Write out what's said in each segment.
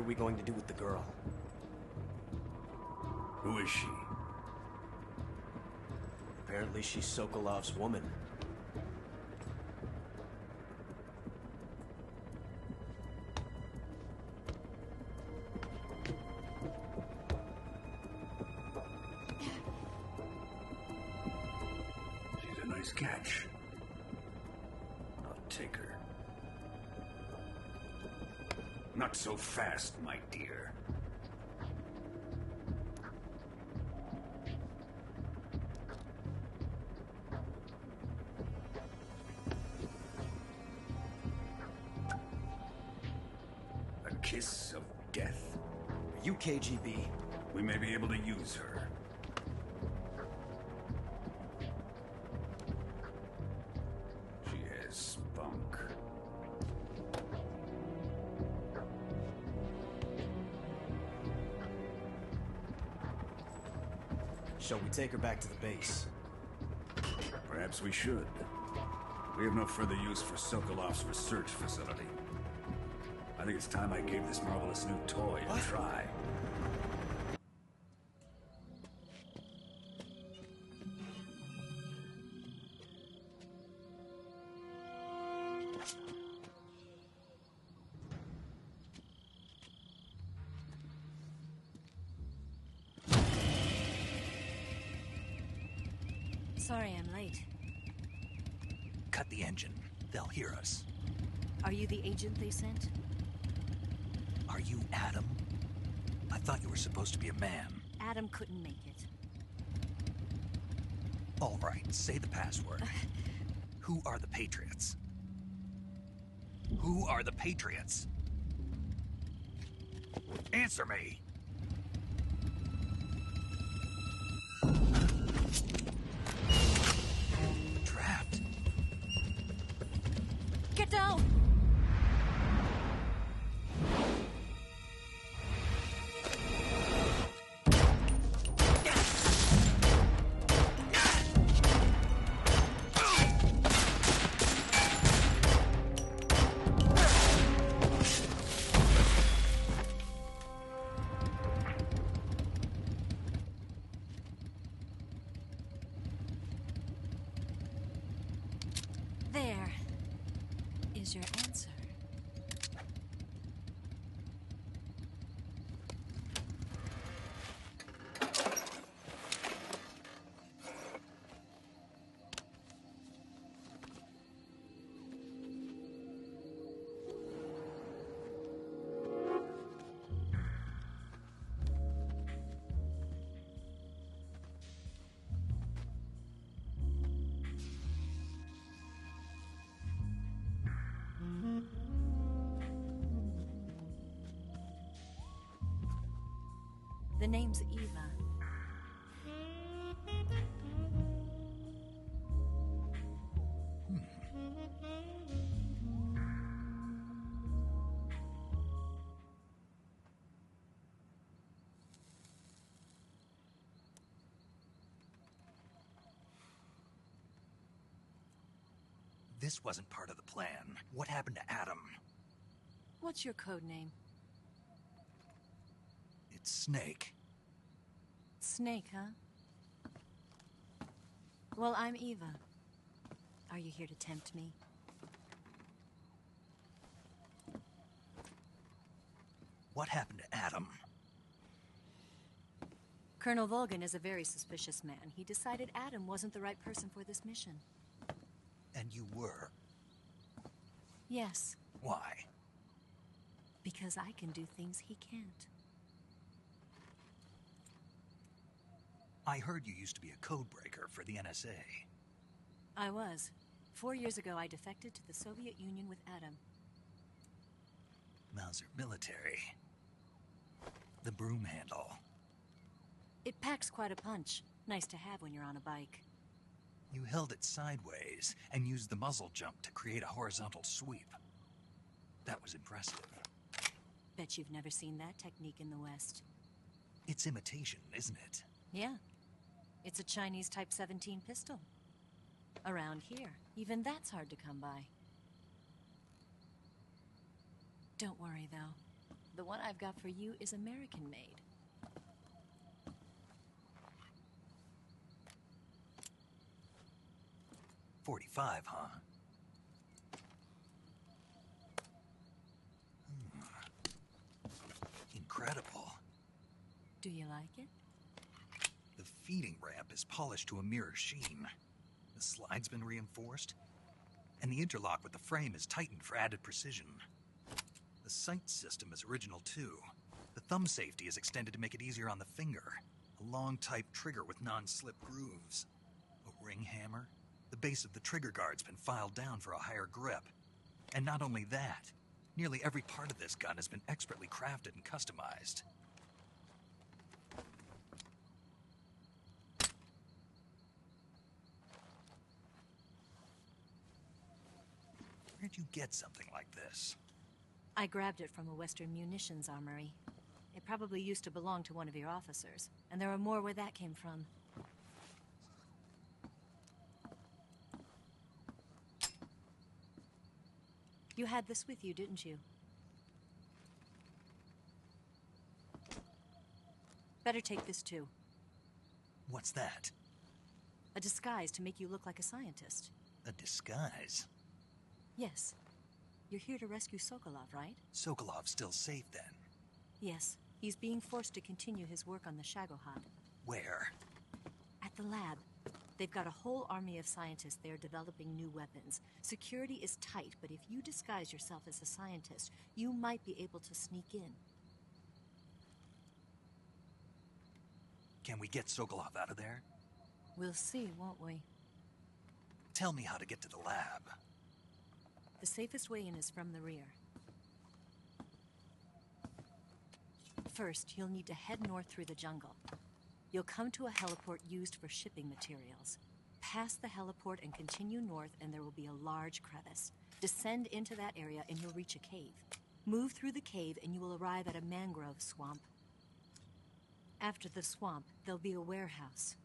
we going to do with the girl? Who is she? Apparently she's Sokolov's woman. She's a nice catch. I'll take her. Not so fast, my dear. A kiss of death. Are you KGB? We may be able to use her. She has spunk. Shall we take her back to the base? Perhaps we should. We have no further use for Sokolov's research facility. I think it's time I gave this marvelous new toy a try. Sorry I'm late. Cut the engine. They'll hear us. Are you the agent they sent? Are you Adam? I thought you were supposed to be a man. Adam couldn't make it. All right, say the password. Who are the Patriots? Who are the Patriots? Answer me! Trapped. Get down! There is your answer. The name's EVA. This wasn't part of the plan. What happened to Adam? What's your code name? It's Snake. Snake, huh? Well, I'm Eva. Are you here to tempt me? What happened to Adam? Colonel Volgan is a very suspicious man. He decided Adam wasn't the right person for this mission. And you were. Yes, Why? because I can do things he can't. I heard you used to be a codebreaker for the NSA. I was. 4 years ago, I defected to the Soviet Union with Adam. Mauser military. The broom handle. It packs quite a punch. Nice to have when you're on a bike. You held it sideways and used the muzzle jump to create a horizontal sweep. That was impressive. Bet you've never seen that technique in the West. It's imitation, isn't it? Yeah. It's a Chinese Type 17 pistol. Around here, even that's hard to come by. Don't worry, though. The one I've got for you is American-made. .45, huh? Incredible. Do you like it? The feeding ramp is polished to a mirror sheen. The slide's been reinforced, and the interlock with the frame is tightened for added precision. The sight system is original too. The thumb safety is extended to make it easier on the finger. A long type trigger with non-slip grooves. A ring hammer. The base of the trigger guard's been filed down for a higher grip. And not only that, nearly every part of this gun has been expertly crafted and customized. Where'd you get something like this? I grabbed it from a Western munitions armory. It probably used to belong to one of your officers, and there are more where that came from. You had this with you, didn't you? Better take this too. What's that? A disguise to make you look like a scientist. A disguise? Yes. You're here to rescue Sokolov, right? Sokolov's still safe then? Yes. He's being forced to continue his work on the Shagohod. Where? At the lab. They've got a whole army of scientists there developing new weapons. Security is tight, but if you disguise yourself as a scientist, you might be able to sneak in. Can we get Sokolov out of there? We'll see, won't we? Tell me how to get to the lab. The safest way in is from the rear. First, you'll need to head north through the jungle. You'll come to a heliport used for shipping materials. Pass the heliport and continue north, and there will be a large crevice. Descend into that area and you'll reach a cave. Move through the cave and you will arrive at a mangrove swamp. After the swamp, there'll be a warehouse.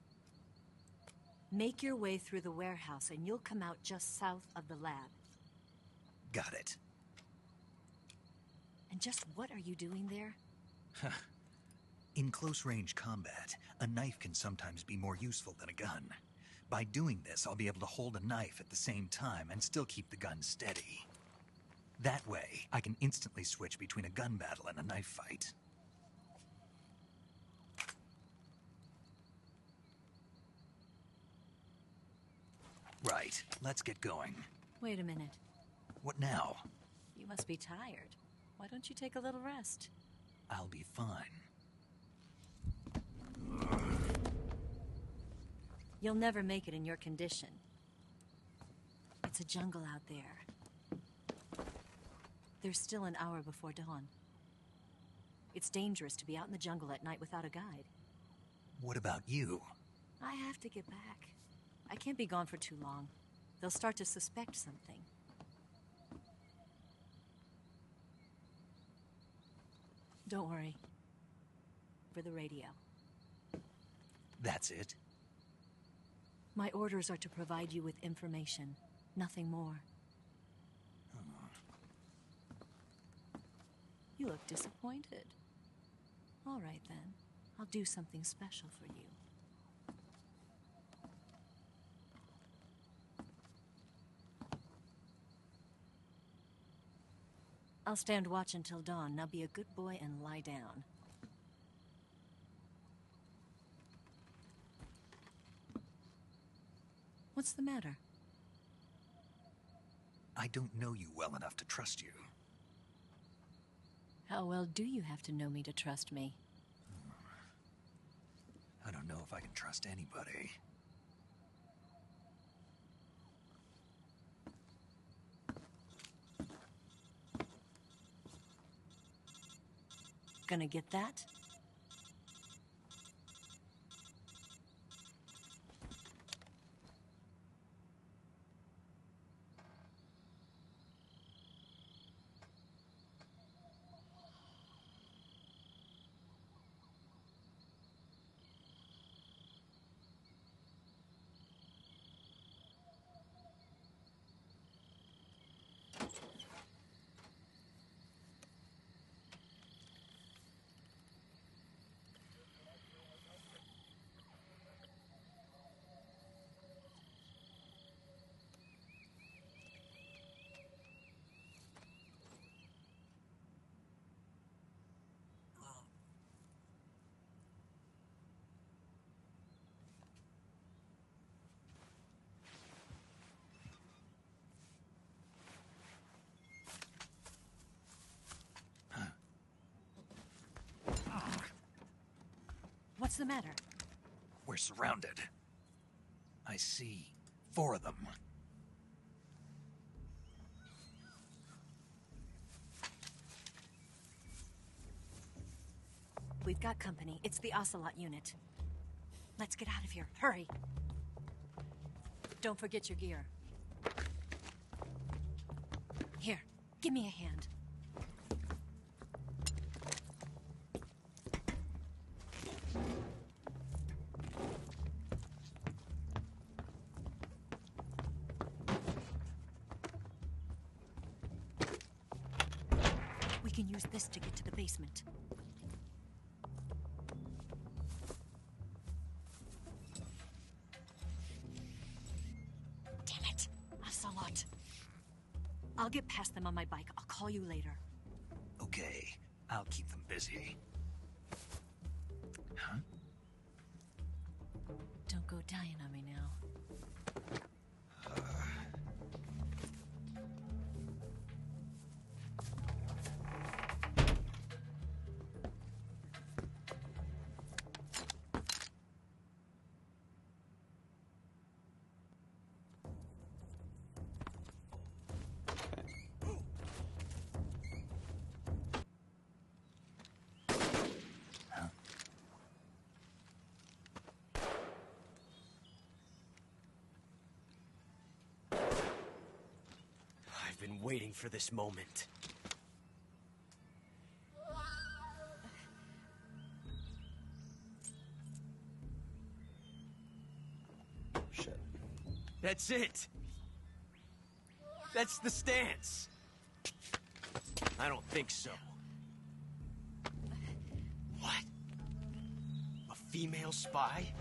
Make your way through the warehouse and you'll come out just south of the lab. Got it. And just what are you doing there? In close-range combat, a knife can sometimes be more useful than a gun. By doing this, I'll be able to hold a knife at the same time and still keep the gun steady. That way, I can instantly switch between a gun battle and a knife fight. Right, let's get going. Wait a minute. What now? You must be tired. Why don't you take a little rest? I'll be fine. You'll never make it in your condition. It's a jungle out there. There's still an hour before dawn. It's dangerous to be out in the jungle at night without a guide. What about you? I have to get back. I can't be gone for too long. They'll start to suspect something. Don't worry. For the radio. That's it? My orders are to provide you with information, nothing more. You look disappointed. All right then. I'll do something special for you. I'll stand watch until dawn. Now be a good boy and lie down. What's the matter? I don't know you well enough to trust you. How well do you have to know me to trust me? I don't know if I can trust anybody. Gonna get that? What's the matter? We're surrounded. I see 4 of them. We've got company. It's the Ocelot unit. Let's get out of here. Hurry. Don't forget your gear. Here, give me a hand. We can use this to get to the basement. Damn it! Ocelot. I'll get past them on my bike. I'll call you later. Okay, I'll keep them busy. Huh? Don't go dying on me now. I've been waiting for this moment. Shit. That's it! That's the stance! I don't think so. What? A female spy?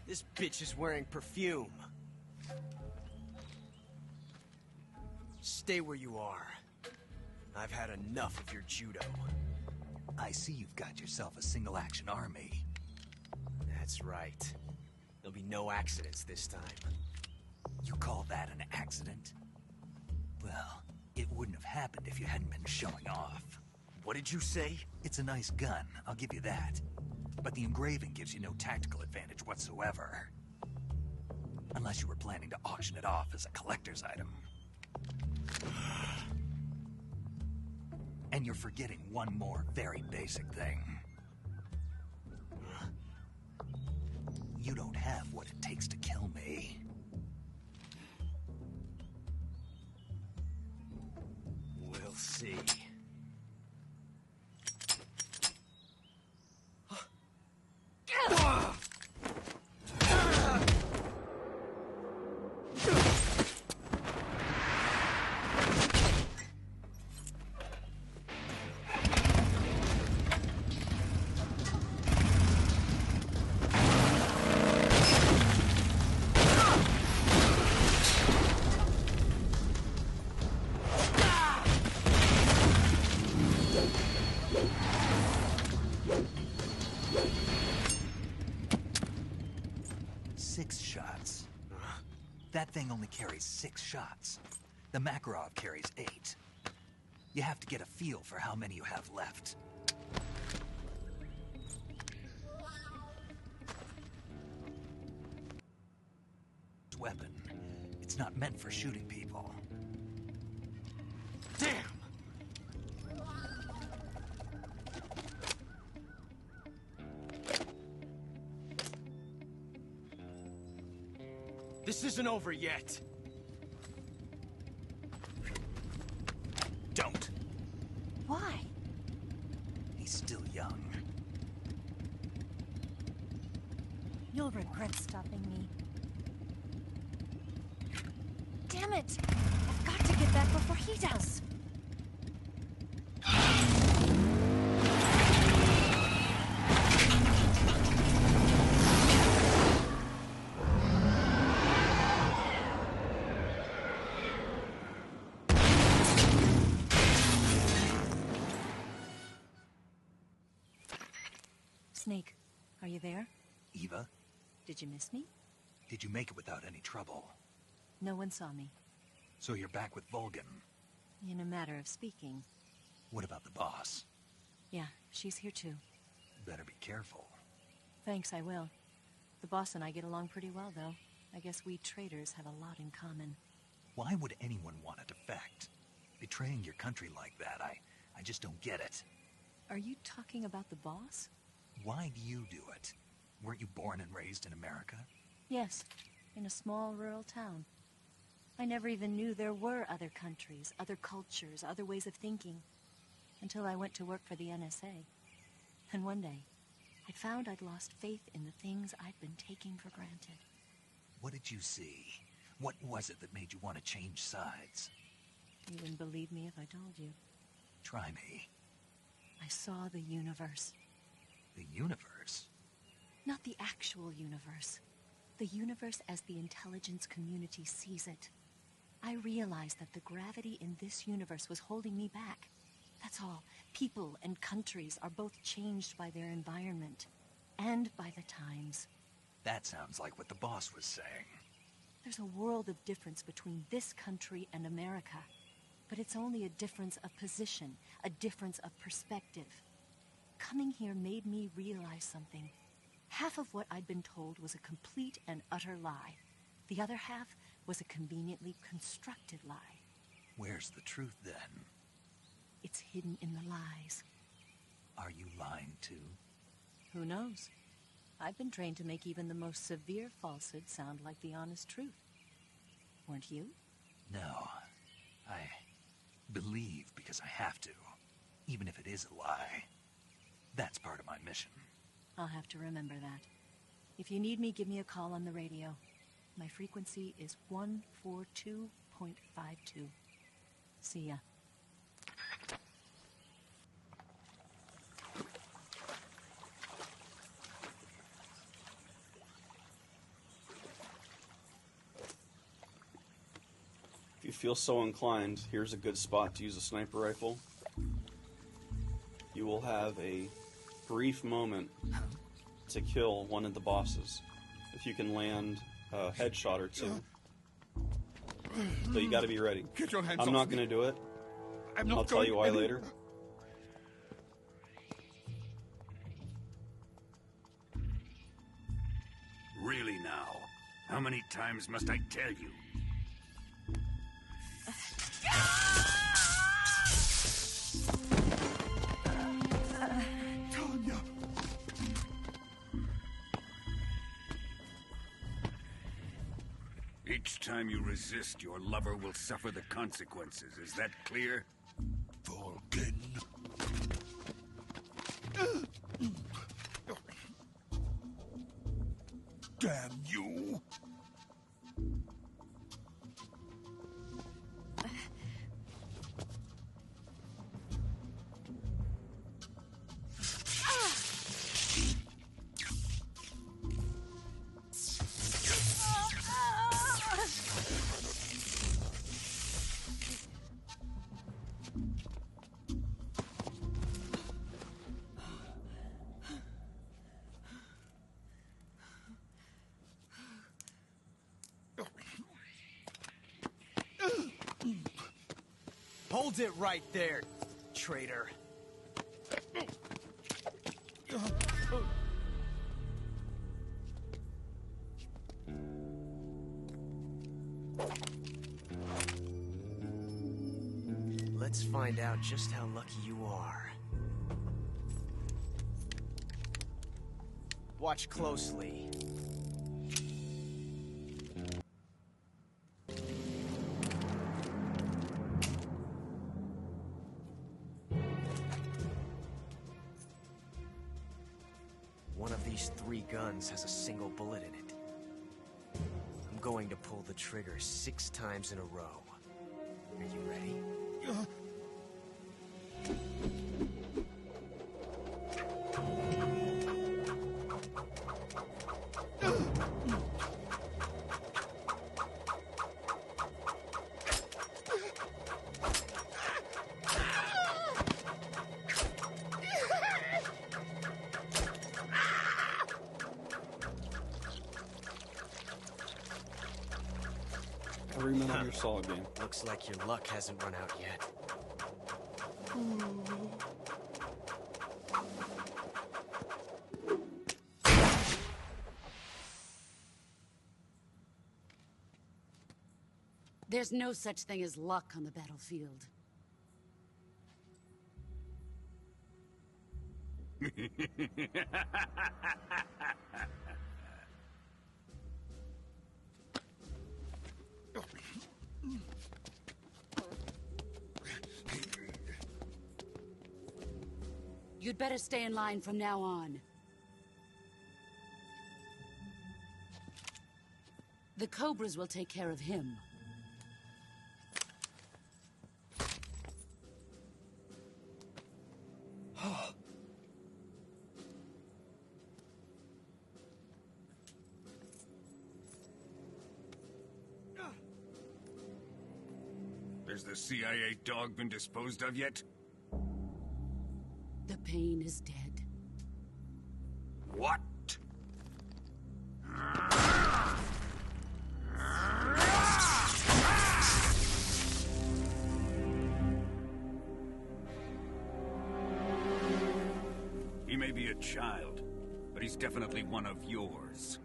This bitch is wearing perfume. Stay where you are. I've had enough of your judo. I see you've got yourself a single-action army. That's right. There'll be no accidents this time. You call that an accident? Well, it wouldn't have happened if you hadn't been showing off. What did you say? It's a nice gun, I'll give you that. But the engraving gives you no tactical advantage whatsoever. Unless you were planning to auction it off as a collector's item. And you're forgetting one more very basic thing. You don't have what it takes to kill me. We'll see. That thing only carries 6 shots. The Makarov carries 8. You have to get a feel for how many you have left. Weapon. It's not meant for shooting people. Damn! This isn't over yet. Don't. Why? He's still young. You'll regret stopping me. Damn it! I've got to get back before he does. Snake, are you there? Eva, Did you miss me? did you make it without any trouble? No one saw me. So you're back with Volgan. In a matter of speaking. What about the boss? Yeah, she's here too. Better be careful. Thanks, I will. The boss and I get along pretty well, though. I guess we traders have a lot in common. Why would anyone want to defect? Betraying your country like that, I just don't get it. Are you talking about the boss? Why do you do it? Weren't you born and raised in America? Yes, in a small rural town. I never even knew there were other countries, other cultures, other ways of thinking, until I went to work for the NSA. And one day, I found I'd lost faith in the things I'd been taking for granted. What did you see? What was it that made you want to change sides? You wouldn't believe me if I told you. Try me. I saw the universe. The universe? Not the actual universe. The universe as the intelligence community sees it. I realized that the gravity in this universe was holding me back. That's all. People and countries are both changed by their environment and by the times. That sounds like what the boss was saying. There's a world of difference between this country and America. But it's only a difference of position, a difference of perspective. Coming here made me realize something. Half of what I'd been told was a complete and utter lie. The other half was a conveniently constructed lie. Where's the truth, then? It's hidden in the lies. Are you lying, too? Who knows? I've been trained to make even the most severe falsehood sound like the honest truth. Weren't you? No. I believe because I have to, even if it is a lie. That's part of my mission. I'll have to remember that. If you need me, give me a call on the radio. My frequency is 142.52. See ya. If you feel so inclined, here's a good spot to use a sniper rifle. You will have a brief moment to kill one of the bosses. If you can land a headshot or two. But you gotta be ready. Get your hands I'm off not me. gonna do it. I'm not I'll tell going you why anywhere. later. Really now? How many times must I tell you? Tanya! Each time you resist, your lover will suffer the consequences. Is that clear? Vulcan. Damn you! Hold it right there, traitor. Let's find out just how lucky you are. Watch closely. One of these 3 guns has a single bullet in it. I'm going to pull the trigger 6 times in a row. Are you ready? Every minute of your solid game. Looks like your luck hasn't run out yet. There's no such thing as luck on the battlefield. You'd better stay in line from now on. The Cobras will take care of him. Has the CIA dog been disposed of yet? The pain is dead. What? He may be a child, but he's definitely one of yours.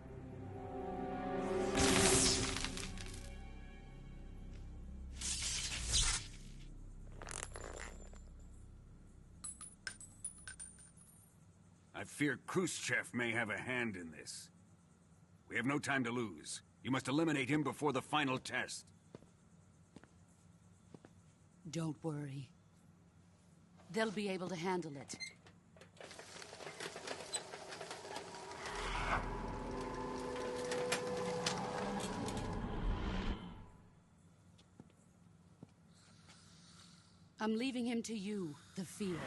I fear Khrushchev may have a hand in this. We have no time to lose. You must eliminate him before the final test. Don't worry. They'll be able to handle it. I'm leaving him to you, the field.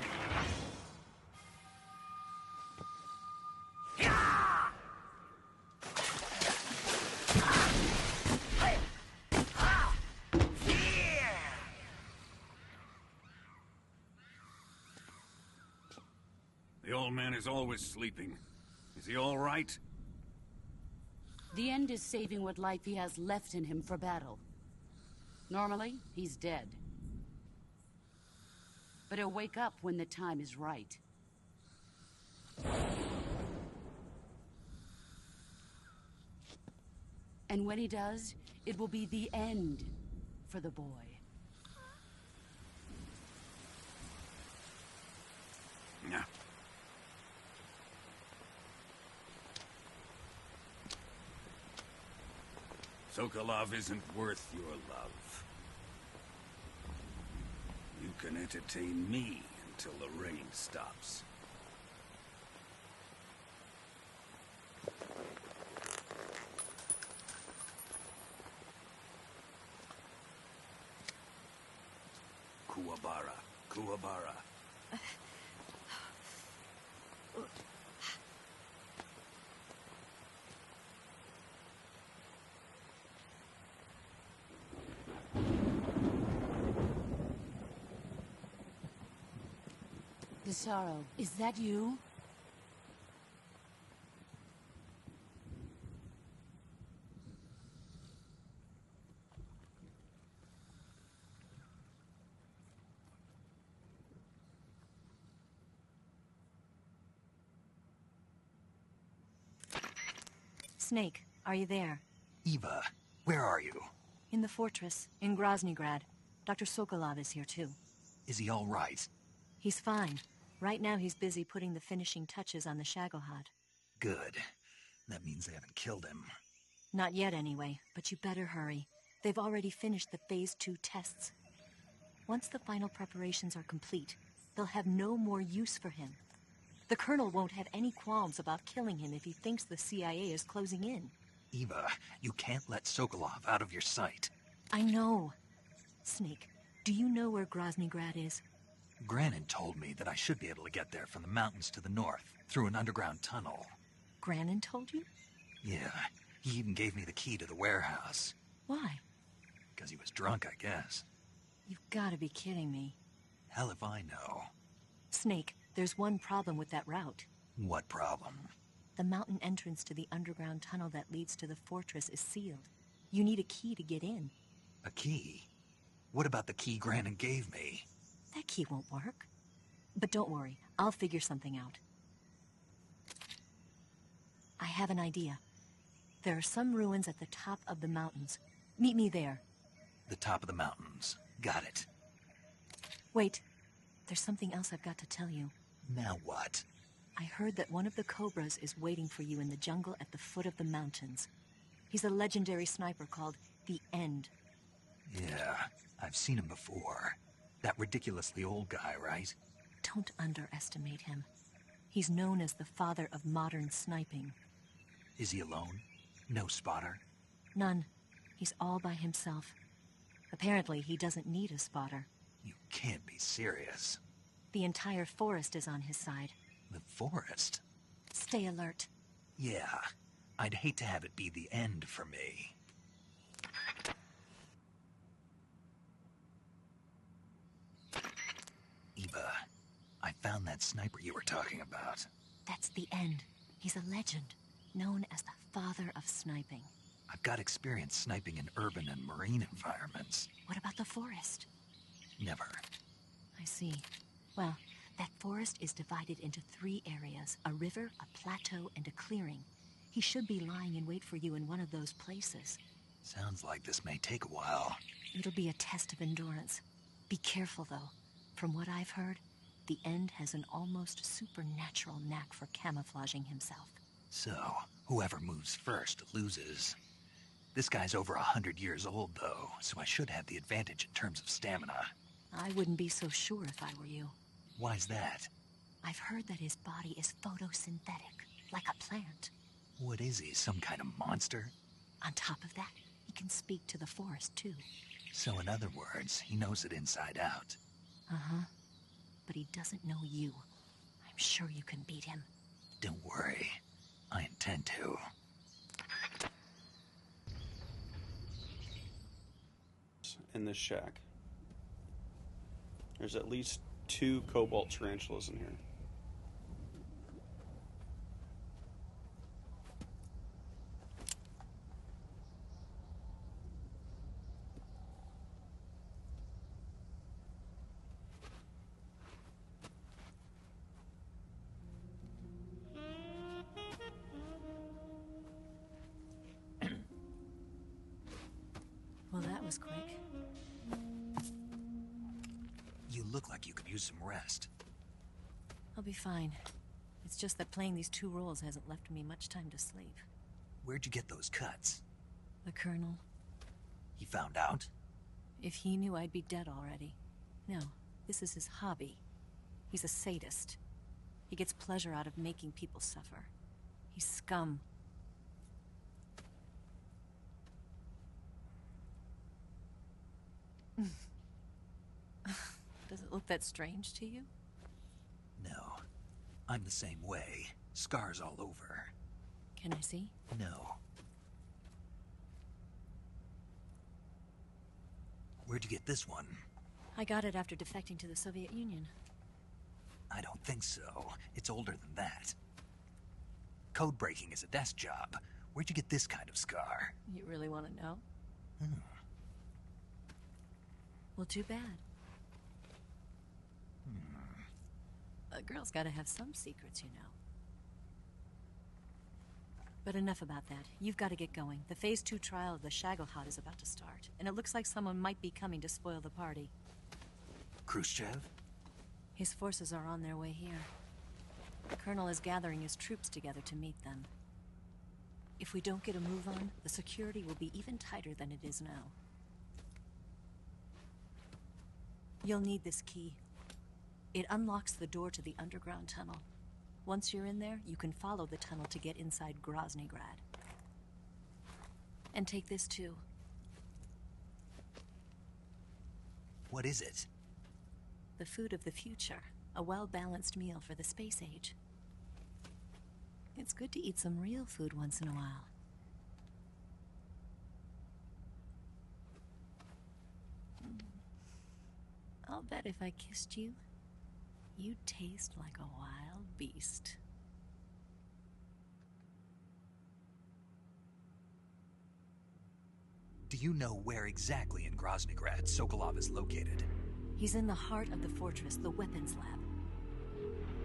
The old man is always sleeping. Is he all right? The end is saving what life he has left in him for battle. Normally, he's dead. But he'll wake up when the time is right. And when he does, it will be the end for the boy. No. Sokolov isn't worth your love. You can entertain me until the rain stops. Kuwabara, Kuwabara. The sorrow, is that you? Snake, are you there? Eva, where are you? In the fortress, in Groznygrad. Dr. Sokolov is here too. Is he all right? He's fine. Right now he's busy putting the finishing touches on the Shagohod. Good. That means they haven't killed him. Not yet anyway, but you better hurry. They've already finished the Phase 2 tests. Once the final preparations are complete, they'll have no more use for him. The Colonel won't have any qualms about killing him if he thinks the CIA is closing in. Eva, you can't let Sokolov out of your sight. I know. Snake, do you know where Groznygrad is? Granin told me that I should be able to get there from the mountains to the north, through an underground tunnel. Granin told you? Yeah, he even gave me the key to the warehouse. Why? Because he was drunk, I guess. You've got to be kidding me. Hell if I know. Snake, there's one problem with that route. What problem? The mountain entrance to the underground tunnel that leads to the fortress is sealed. You need a key to get in. A key? What about the key Granin gave me? That key won't work. But don't worry, I'll figure something out. I have an idea. There are some ruins at the top of the mountains. Meet me there. The top of the mountains. Got it. Wait. There's something else I've got to tell you. Now what? I heard that one of the Cobras is waiting for you in the jungle at the foot of the mountains. He's a legendary sniper called the End. Yeah, I've seen him before. That ridiculously old guy, right? Don't underestimate him. He's known as the father of modern sniping. Is he alone? No spotter? None. He's all by himself. Apparently, he doesn't need a spotter. You can't be serious. The entire forest is on his side. The forest? Stay alert. Yeah, I'd hate to have it be the end for me. Eva, I found that sniper you were talking about. That's the End. He's a legend, known as the father of sniping. I've got experience sniping in urban and marine environments. What about the forest? Never. I see. Well, that forest is divided into 3 areas, a river, a plateau, and a clearing. He should be lying in wait for you in one of those places. Sounds like this may take a while. It'll be a test of endurance. Be careful, though. From what I've heard, the End has an almost supernatural knack for camouflaging himself. So, whoever moves first loses. This guy's over 100 years old, though, so I should have the advantage in terms of stamina. I wouldn't be so sure if I were you. Why's that? I've heard that his body is photosynthetic, like a plant. What is he, some kind of monster? On top of that, he can speak to the forest, too. So in other words, he knows it inside out. Uh-huh. But he doesn't know you. I'm sure you can beat him. Don't worry. I intend to. In this shack. There's at least 2 cobalt tarantulas in here. Well, that was quick. You look like you could use some rest. I'll be fine. It's just that playing these 2 roles hasn't left me much time to sleep. Where'd you get those cuts? The Colonel. He found out? If he knew, I'd be dead already. No, this is his hobby. He's a sadist. He gets pleasure out of making people suffer. He's scum. Does it look that strange to you? No. I'm the same way. Scars all over. Can I see? No. Where'd you get this one? I got it after defecting to the Soviet Union. I don't think so. It's older than that. Code breaking is a desk job. Where'd you get this kind of scar? You really want to know? Well, too bad. A girl's got to have some secrets, you know. But enough about that. You've got to get going. The Phase 2 trial of the Shagelhot is about to start, and it looks like someone might be coming to spoil the party. Khrushchev? His forces are on their way here. The Colonel is gathering his troops together to meet them. If we don't get a move on, the security will be even tighter than it is now. You'll need this key. It unlocks the door to the underground tunnel. Once you're in there, you can follow the tunnel to get inside Groznygrad. And take this too. What is it? The food of the future. A well-balanced meal for the space age. It's good to eat some real food once in a while. I'll bet if I kissed you, you'd taste like a wild beast. Do you know where exactly in Groznygrad Sokolov is located? He's in the heart of the fortress, the weapons lab.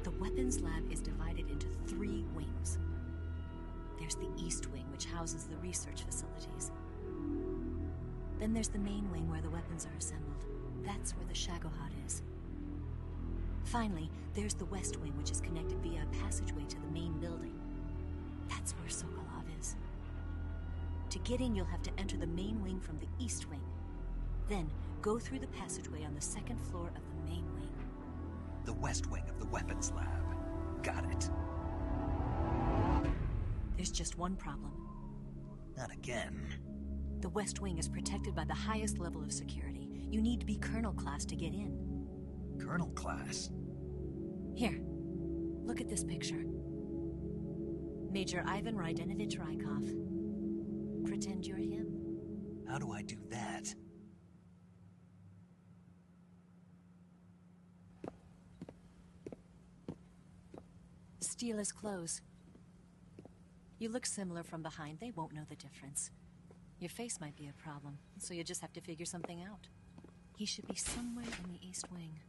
The weapons lab is divided into 3 wings. There's the East Wing, which houses the research facilities. Then there's the main wing where the weapons are assembled. That's where the Shagohod is. Finally, there's the west wing, which is connected via a passageway to the main building. That's where Sokolov is. To get in, you'll have to enter the main wing from the east wing. Then, go through the passageway on the second floor of the main wing. The west wing of the weapons lab. Got it. There's just one problem. Not again. The west wing is protected by the highest level of security. You need to be Colonel class to get in. Colonel class? Here, look at this picture. Major Ivan Rydenovich Rykov. Pretend you're him. How do I do that? Steal his clothes. You look similar from behind. They won't know the difference. Your face might be a problem, so you just have to figure something out. He should be somewhere in the east wing.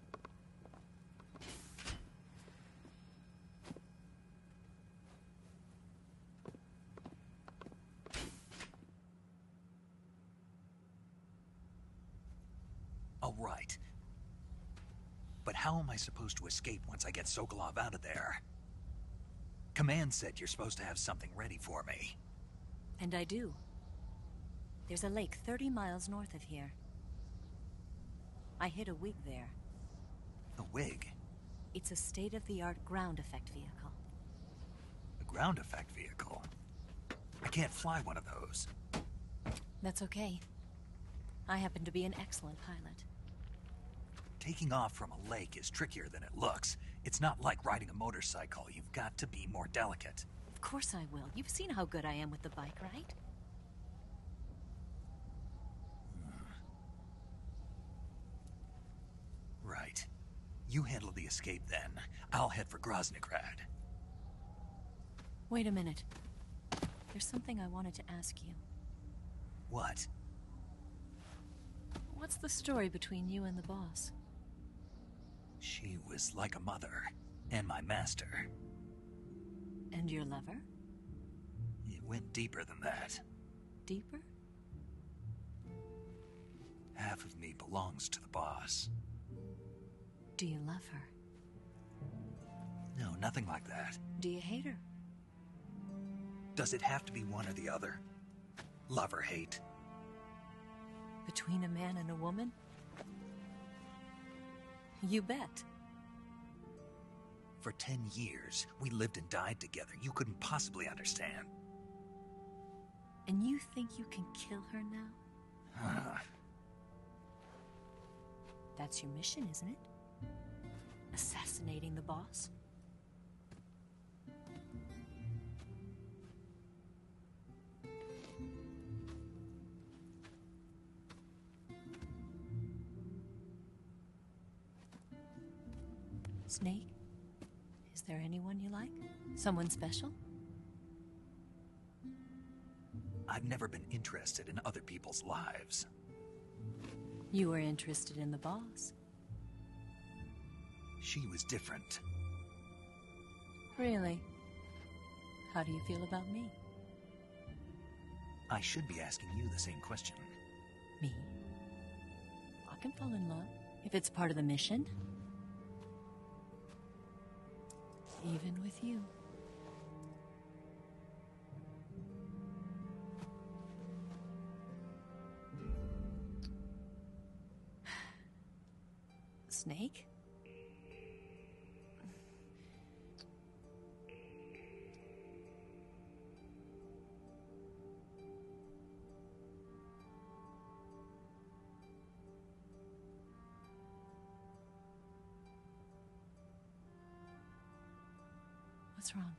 Oh, right. But how am I supposed to escape once I get Sokolov out of there? Command said you're supposed to have something ready for me. And I do. There's a lake 30 miles north of here. I hid a wig there. A wig? It's a state-of-the-art ground effect vehicle. A ground effect vehicle? I can't fly one of those. That's okay. I happen to be an excellent pilot. Taking off from a lake is trickier than it looks. It's not like riding a motorcycle. You've got to be more delicate. Of course I will. You've seen how good I am with the bike, right? Right. You handle the escape then. I'll head for Groznygrad. Wait a minute. There's something I wanted to ask you. What? What's the story between you and the boss? She was like a mother, and my master. And your lover? It went deeper than that. Deeper? Half of me belongs to the boss. Do you love her? No, nothing like that. Do you hate her? Does it have to be one or the other? Love or hate? Between a man and a woman? You bet. For 10 years, we lived and died together. You couldn't possibly understand. And you think you can kill her now? That's your mission, isn't it? Assassinating the boss? Snake? Is there anyone you like? Someone special? I've never been interested in other people's lives. You were interested in the boss. She was different. Really? How do you feel about me? I should be asking you the same question. Me? I can fall in love if it's part of the mission. Even with you. Snake? What's wrong?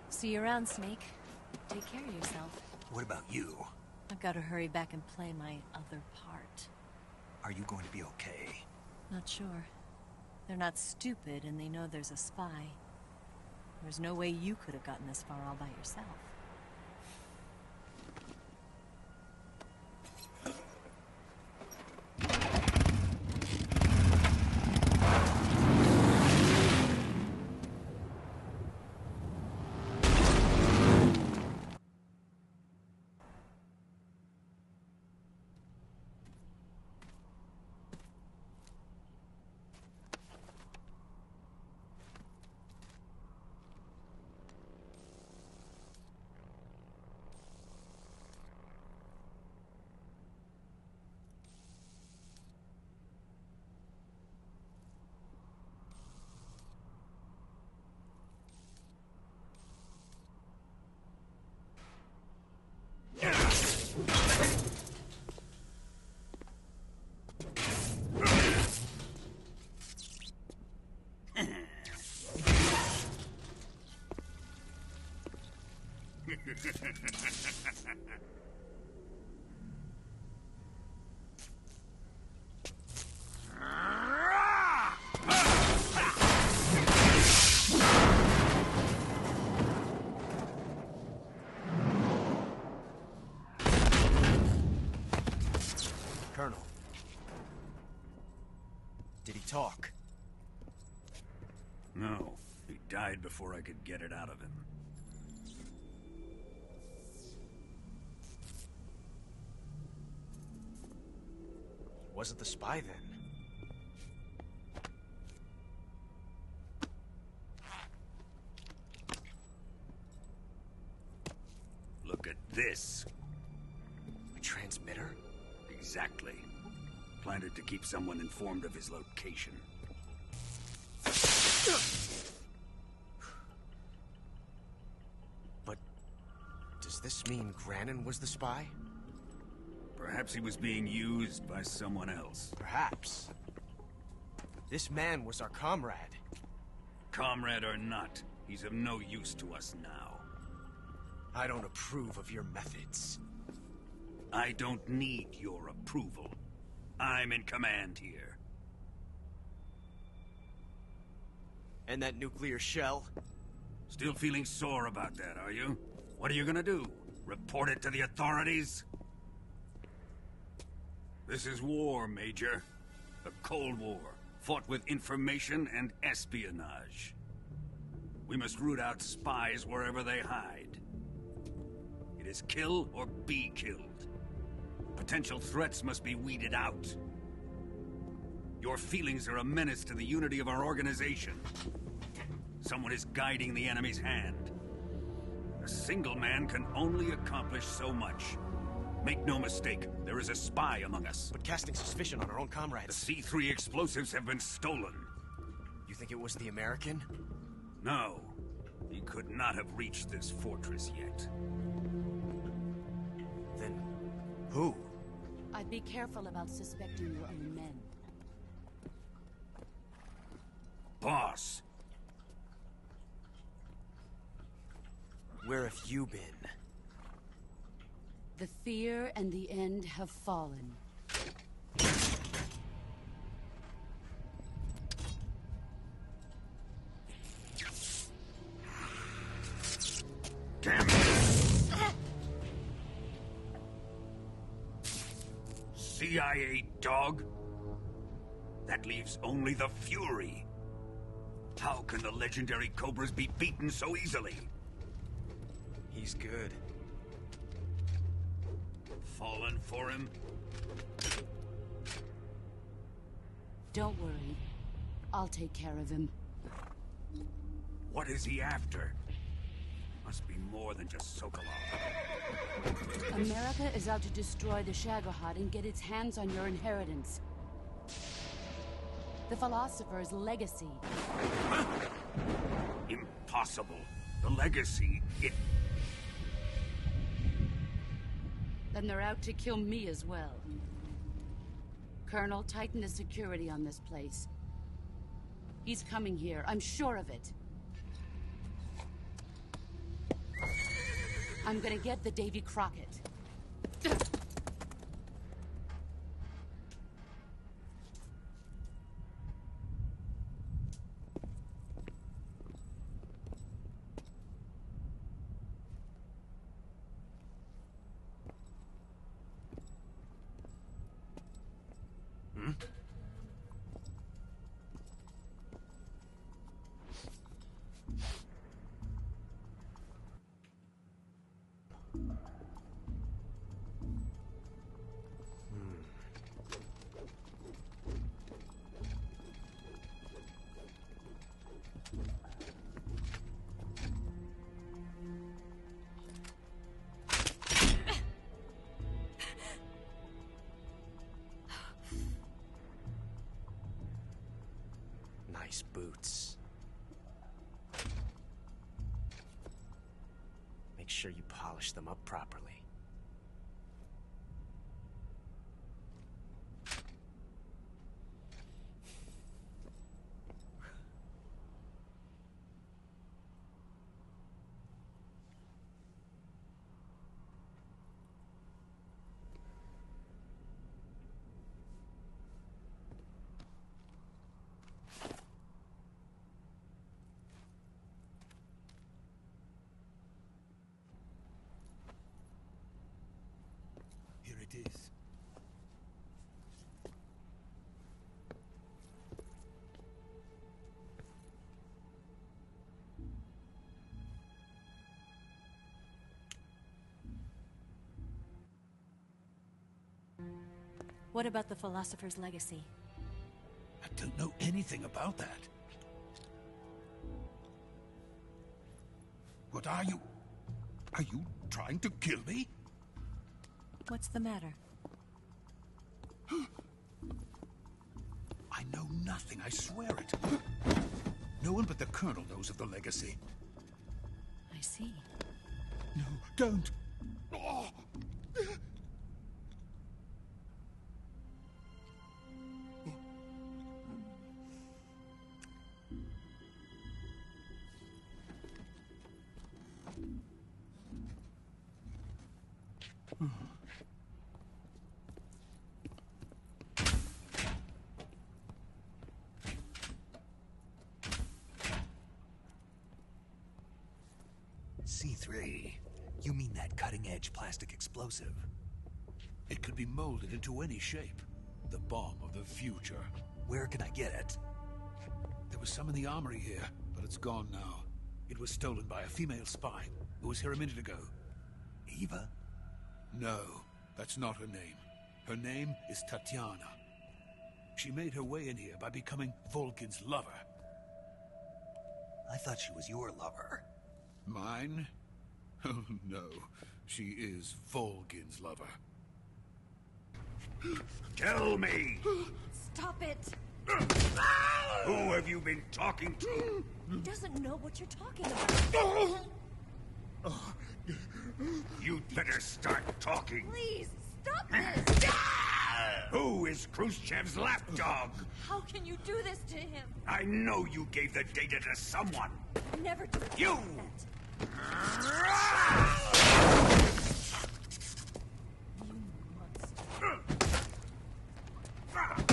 See you around, Snake. Take care of yourself. What about you? I've got to hurry back and play my other part. Are you going to be okay? Not sure. They're not stupid, and they know there's a spy. There's no way you could have gotten this far all by yourself. Colonel. Did he talk? No, he died before I could get it out of him. Wasn't the spy then? Look at this. A transmitter? Exactly. Planted to keep someone informed of his location. But does this mean Granin was the spy? Perhaps he was being used by someone else. Perhaps. This man was our comrade. Comrade or not, he's of no use to us now. I don't approve of your methods. I don't need your approval. I'm in command here. And that nuclear shell? Still feeling sore about that, are you? What are you gonna do? Report it to the authorities? This is war, Major. A Cold War, fought with information and espionage. We must root out spies wherever they hide. It is kill or be killed. Potential threats must be weeded out. Your feelings are a menace to the unity of our organization. Someone is guiding the enemy's hand. A single man can only accomplish so much. Make no mistake, there is a spy among us. But casting suspicion on our own The comrades. C3 explosives have been stolen. You think it was the American? No, he could not have reached this fortress yet. Then who? I'd be careful about suspecting your own men. Boss, Where have you been? The fear and the end have fallen. damn it! CIA dog? That leaves only the Fury. How can the legendary Cobras be beaten so easily? He's good. Fallen for him? Don't worry. I'll take care of him. What is he after? Must be more than just Sokolov. America is out to destroy the Shagohod and get its hands on your inheritance. The philosopher's legacy. Impossible. The legacy, Then they're out to kill me as well. Colonel, tighten the security on this place. He's coming here, I'm sure of it. I'm gonna get the Davy Crockett. nice boots. Make sure you polish them up properly. Here it is. What about the philosopher's legacy? I don't know anything about that. What are you? Are you trying to kill me? What's the matter? I know nothing, I swear it. No one but the Colonel knows of the legacy. I see. No, don't! Oh. C3. You mean that cutting-edge plastic explosive? It could be molded into any shape. The bomb of the future. Where can I get it? There was some in the armory here, but it's gone now. It was stolen by a female spy who was here a minute ago. Eva? No, that's not her name. Her name is Tatiana. She made her way in here by becoming Volkin's lover. I thought she was your lover. Mine? Oh no, she is Volkin's lover. Tell me! Stop it! Who have you been talking to? He doesn't know what you're talking about. You'd better start talking. Please, stop this! Who is Khrushchev's lapdog? How can you do this to him? I know you gave the data to someone. Never do You! that.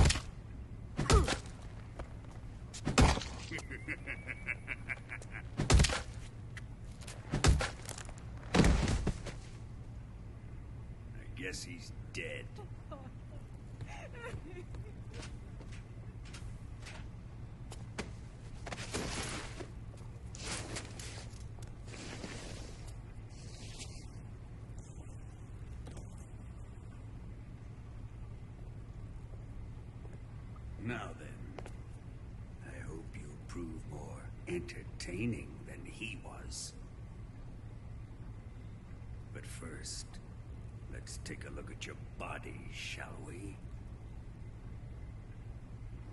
I guess he's dead. Now then, I hope you prove more entertaining than he was. But first, let's take a look at your body, shall we?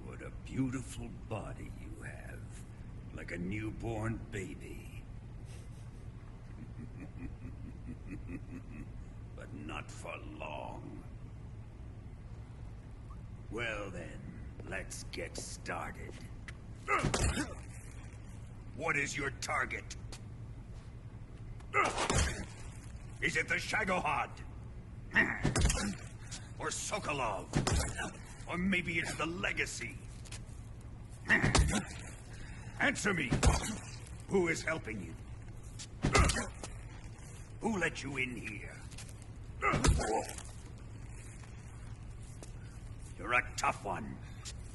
What a beautiful body you have, like a newborn baby. But not for long. Well then, let's get started. What is your target? Is it the Shagohod? Or Sokolov? Or maybe it's the Legacy? Answer me! Who is helping you? Who let you in here? You're a tough one,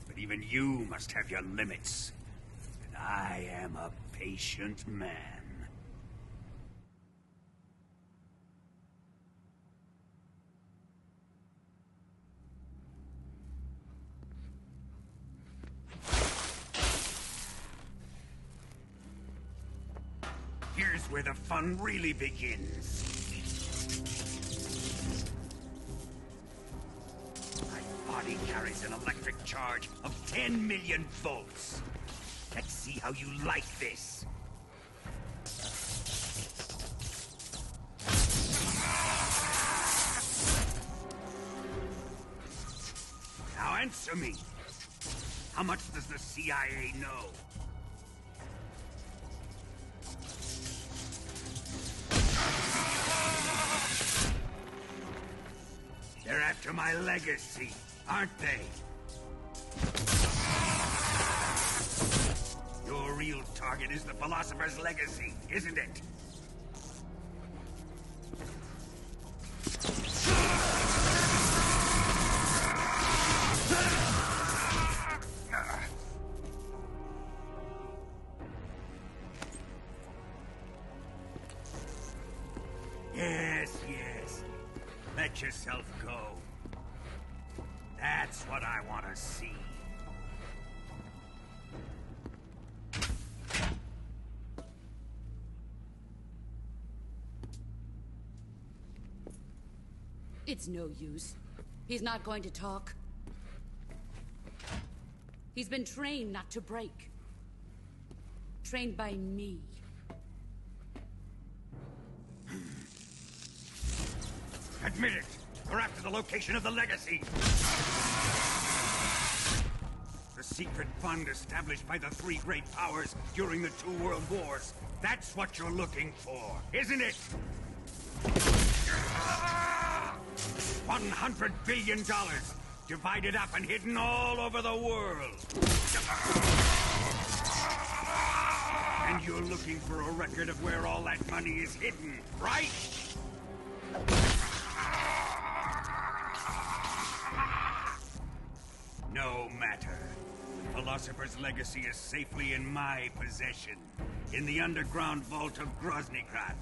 but even you must have your limits. And I am a patient man. Here's where the fun really begins. My body carries an electric charge of 10 million volts. Let's see how you like this. Now answer me. How much does the CIA know? They're after my legacy, aren't they? Your real target is the Philosopher's legacy, isn't it? Yes. Let yourself go. That's what I want to see. It's no use. He's not going to talk. He's been trained not to break. Trained by me. Admit it! We're after the location of the legacy! The secret fund established by the three great powers during the 2 world wars. That's what you're looking for, isn't it? $100 billion, divided up and hidden all over the world. And you're looking for a record of where all that money is hidden, right? No matter. The Philosopher's legacy is safely in my possession, in the underground vault of Groznygrad.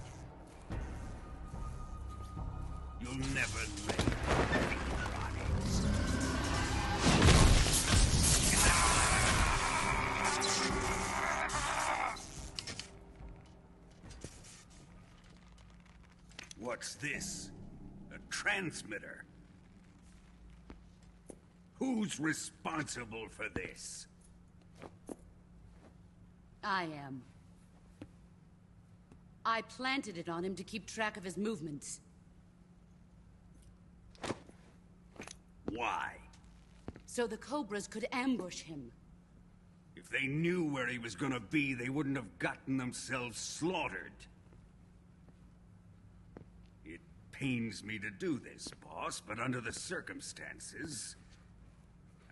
You'll never live. What's this? A transmitter? Who's responsible for this? I am. I planted it on him to keep track of his movements. Why? So the Cobras could ambush him. If they knew where he was gonna be, they wouldn't have gotten themselves slaughtered. It pains me to do this, boss, but under the circumstances,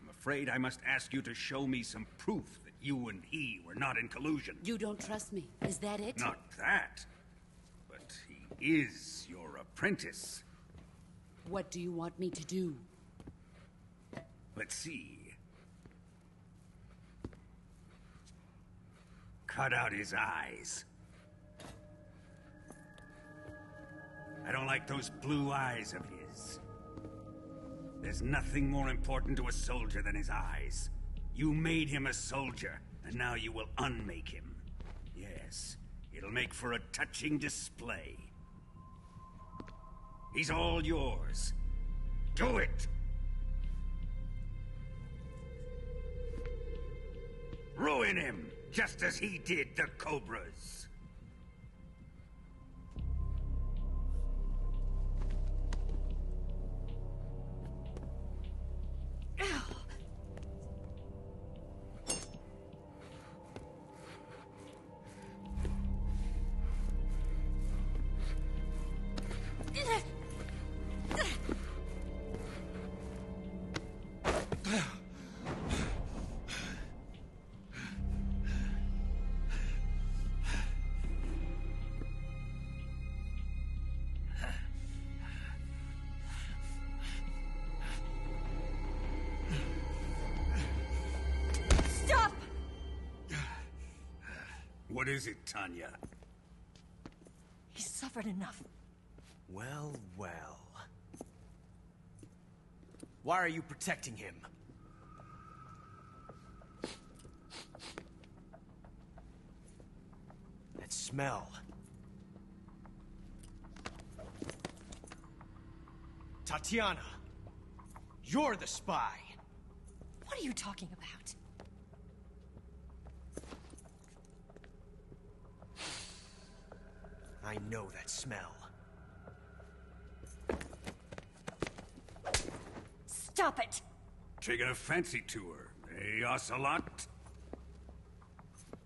I'm afraid I must ask you to show me some proof that you and he were not in collusion. You don't trust me, is that it? Not that, but he is your apprentice. What do you want me to do? Let's see. Cut out his eyes. I don't like those blue eyes of his. There's nothing more important to a soldier than his eyes. You made him a soldier, and now you will unmake him. Yes, it'll make for a touching display. He's all yours. Do it! Ruin him, just as he did the Cobras. What is it, Tanya? He's suffered enough. Well. Why are you protecting him? That smell. Tatiana, you're the spy. are you talking about? I know that smell. Stop it! Taking a fancy to her, eh, Ocelot?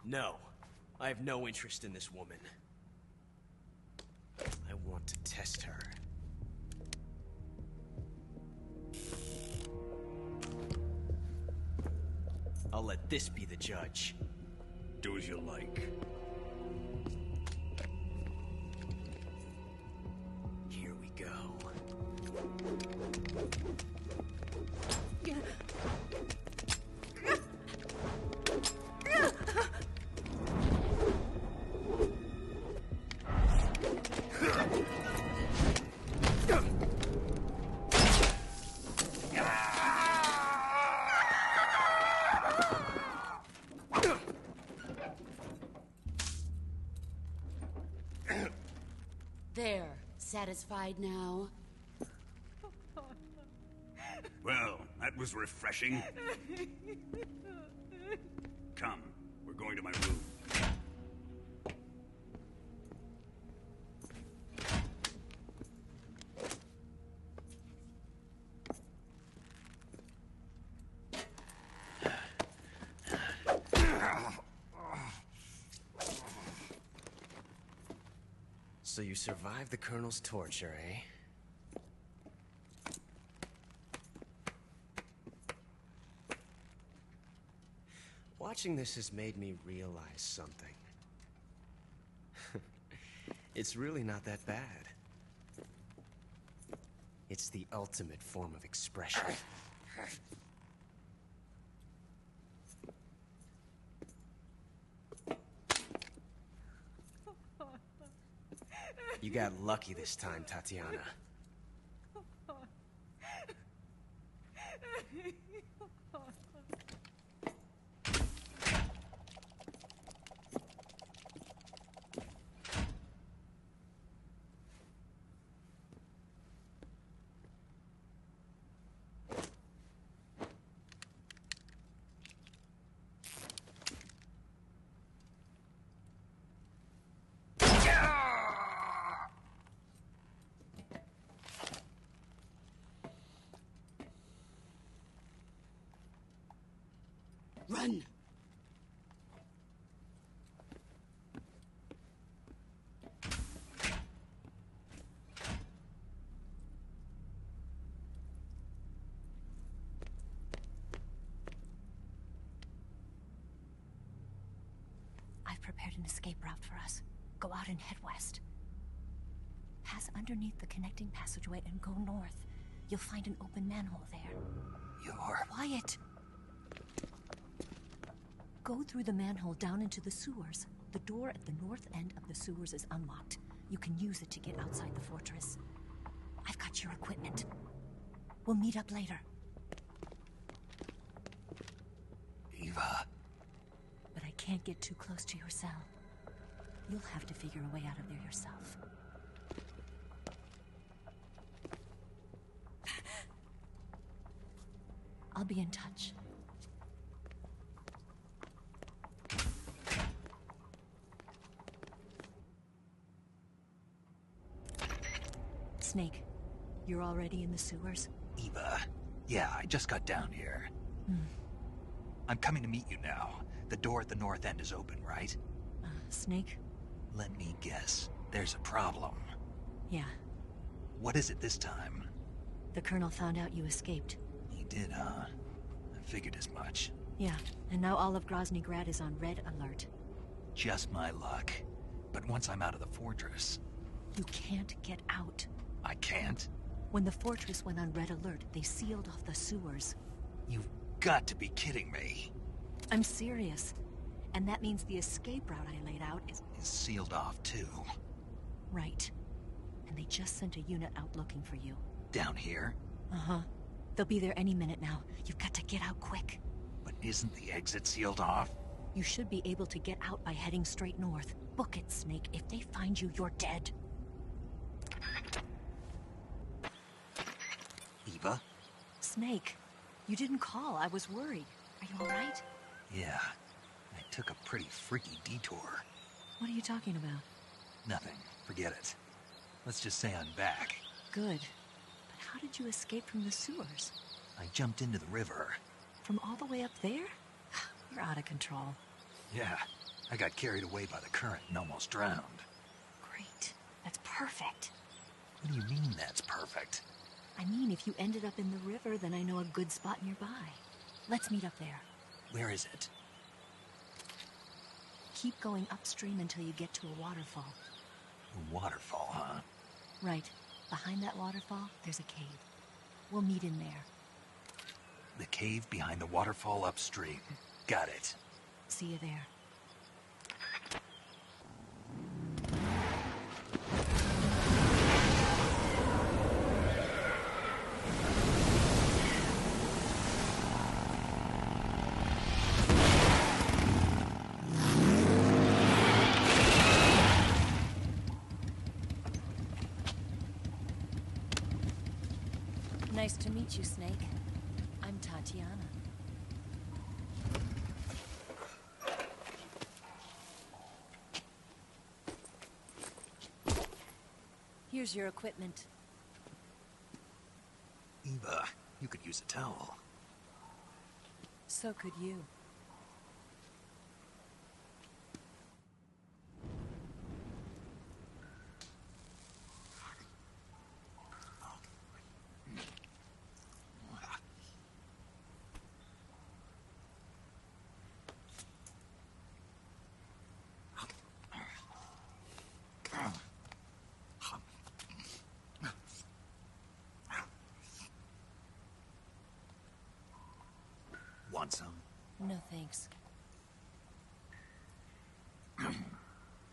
No. I have no interest in this woman. I want to test her. I'll let this be the judge. Do as you like. Here we go. There. Satisfied now? Well, that was refreshing. Come, we're going to my room. So you survived the Colonel's torture, eh? Watching this has made me realize something. It's really not that bad. It's the ultimate form of expression. You got lucky this time, Tatiana. Run! I've prepared an escape route for us. Go out and head west. Pass underneath the connecting passageway and go north. You'll find an open manhole there. You're... Quiet! Go through the manhole down into the sewers. The door at the north end of the sewers is unlocked. You can use it to get outside the fortress. I've got your equipment. We'll meet up later. Eva. But I can't get too close to your cell. You'll have to figure a way out of there yourself. I'll be in touch. Snake, you're already in the sewers? Eva. Yeah, I just got down here. I'm coming to meet you now. The door at the north end is open, right? Snake? Let me guess. There's a problem. Yeah. What is it this time? The Colonel found out you escaped. He did, huh? I figured as much. Yeah, and now all of Grozny Grad is on red alert. Just my luck. But once I'm out of the fortress... You can't get out. I can't? When the fortress went on red alert, they sealed off the sewers. You've got to be kidding me. I'm serious. And that means the escape route I laid out is Sealed off, too. right. And they just sent a unit out looking for you. Down here? Uh-huh. They'll be there any minute now. You've got to get out quick. But isn't the exit sealed off? You should be able to get out by heading straight north. Book it, Snake. If they find you, you're dead. Eva? Snake, You didn't call. I was worried. Are you all right? Yeah, I took a pretty freaky detour. What are you talking about? Nothing. Forget it. Let's just say I'm back. Good. But how did you escape from the sewers? I jumped into the river. From all the way up there? You're out of control. Yeah, I got carried away by the current and almost drowned. Great. That's perfect. What do you mean that's perfect? I mean, if you ended up in the river, then I know a good spot nearby. Let's meet up there. Where is it? Keep going upstream until you get to a waterfall. A waterfall, huh? Right. Behind that waterfall, there's a cave. We'll meet in there. The cave behind the waterfall upstream. Got it. See you there. Nice to meet you, Snake. I'm Tatiana. Here's your equipment. Eva, you could use a towel. So could you. Want some? No thanks.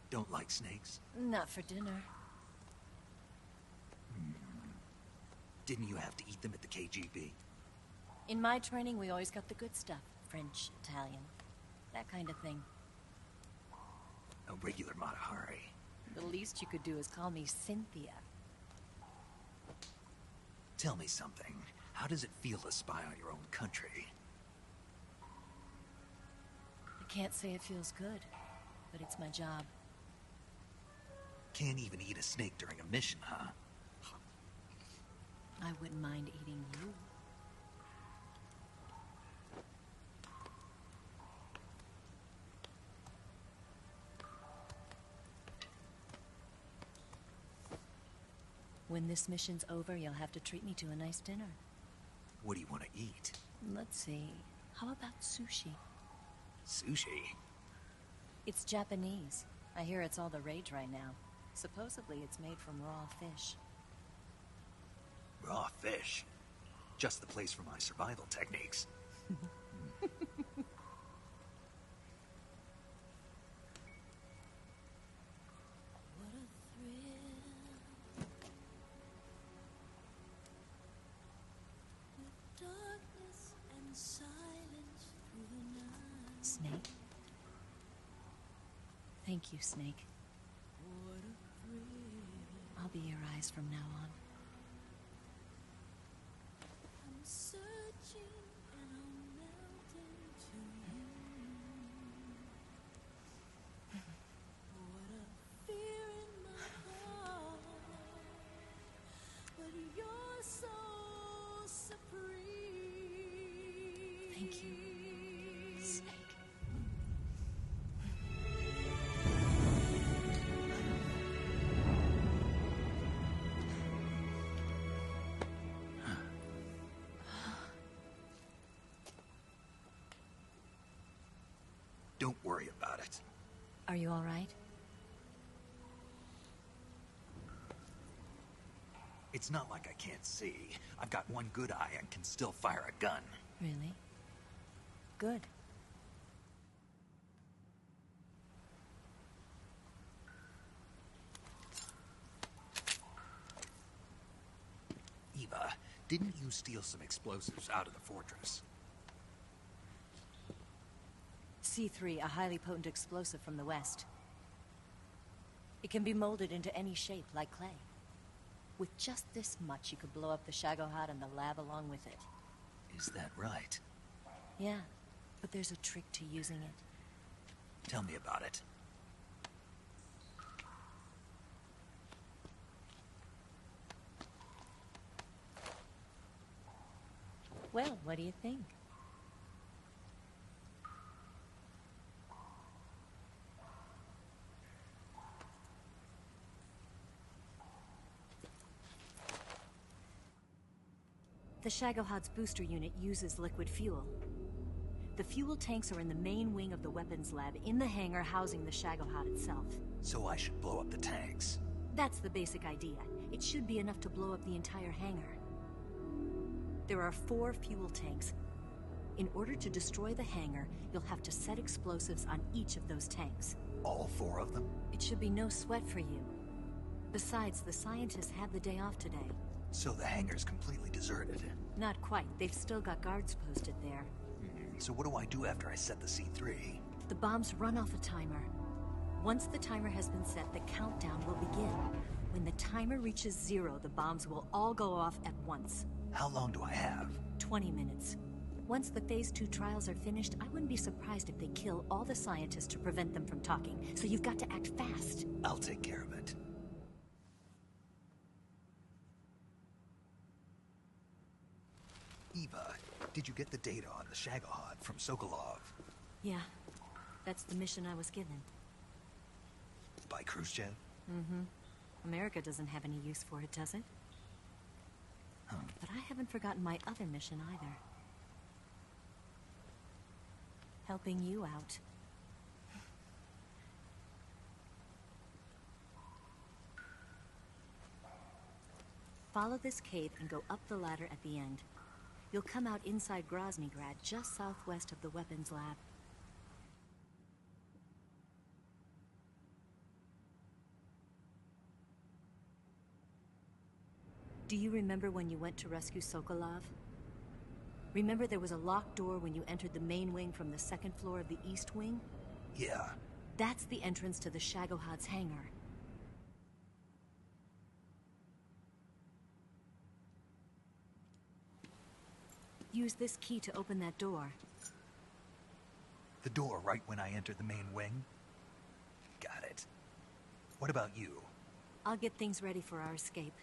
Don't like snakes? Not for dinner. Didn't you have to eat them at the KGB? In my training, we always got the good stuff. French, Italian, that kind of thing. A regular Matahari. The least you could do is call me Cynthia. Tell me something. How does it feel to spy on your own country? I can't say it feels good, but it's my job. Can't even eat a snake during a mission, huh? I wouldn't mind eating you. When this mission's over, you'll have to treat me to a nice dinner. What do you want to eat? Let's see. How about sushi? Sushi? It's Japanese. I hear it's all the rage right now. Supposedly it's made from raw fish. Raw fish? Just the place for my survival techniques. Snake? Thank you, Snake. I'll be your eyes from now on. I'm searching and I'm melting to you. What a fear in my heart, but you're so supreme. Thank you, Snake. Don't worry about it. Are you all right? It's not like I can't see. I've got one good eye and can still fire a gun. Really? Good. Eva, didn't you steal some explosives out of the fortress? C3, a highly potent explosive from the west. It can be molded into any shape, like clay. With just this much, you could blow up the Shagohod and the lab along with it. Is that right? Yeah, but there's a trick to using it. Tell me about it. Well, what do you think? The Shagohod's booster unit uses liquid fuel. The fuel tanks are in the main wing of the weapons lab in the hangar housing the Shagohod itself. So I should blow up the tanks. That's the basic idea. It should be enough to blow up the entire hangar. There are 4 fuel tanks. In order to destroy the hangar, you'll have to set explosives on each of those tanks. All 4 of them? It should be no sweat for you. Besides, the scientists had the day off today. So the hangar's completely deserted. Not quite. They've still got guards posted there. So what do I do after I set the C3? The bombs run off a timer. Once the timer has been set, the countdown will begin. When the timer reaches 0, the bombs will all go off at once. How long do I have? 20 minutes. Once the Phase 2 trials are finished, I wouldn't be surprised if they kill all the scientists to prevent them from talking. So you've got to act fast. I'll take care of it. Eva, did you get the data on the Shagohod from Sokolov? Yeah, that's the mission I was given. By Khrushchev? Mm-hmm. America doesn't have any use for it, does it? Huh. But I haven't forgotten my other mission either. Helping you out. Follow this cave and go up the ladder at the end. You'll come out inside Groznygrad, just southwest of the weapons lab. Do you remember when you went to rescue Sokolov? Remember there was a locked door when you entered the main wing from the 2nd floor of the east wing? Yeah. That's the entrance to the Shagohod's hangar. Use this key to open that door. The door right when I enter the main wing? Got it. What about you? I'll get things ready for our escape.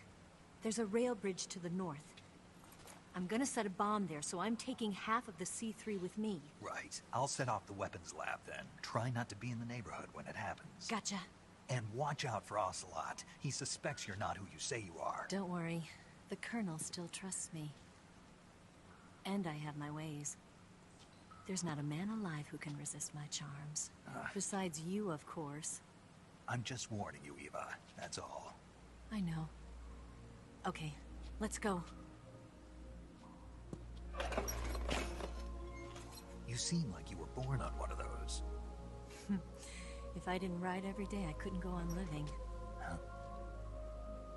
There's a rail bridge to the north. I'm gonna set a bomb there, so I'm taking half of the C3 with me. Right. I'll set off the weapons lab then. Try not to be in the neighborhood when it happens. Gotcha. And watch out for Ocelot. He suspects you're not who you say you are. Don't worry. The Colonel still trusts me. And I have my ways. There's not a man alive who can resist my charms. Besides you, of course. I'm just warning you, Eva. That's all. I know. Okay, let's go. You seem like you were born on one of those. If I didn't ride every day, I couldn't go on living. Huh?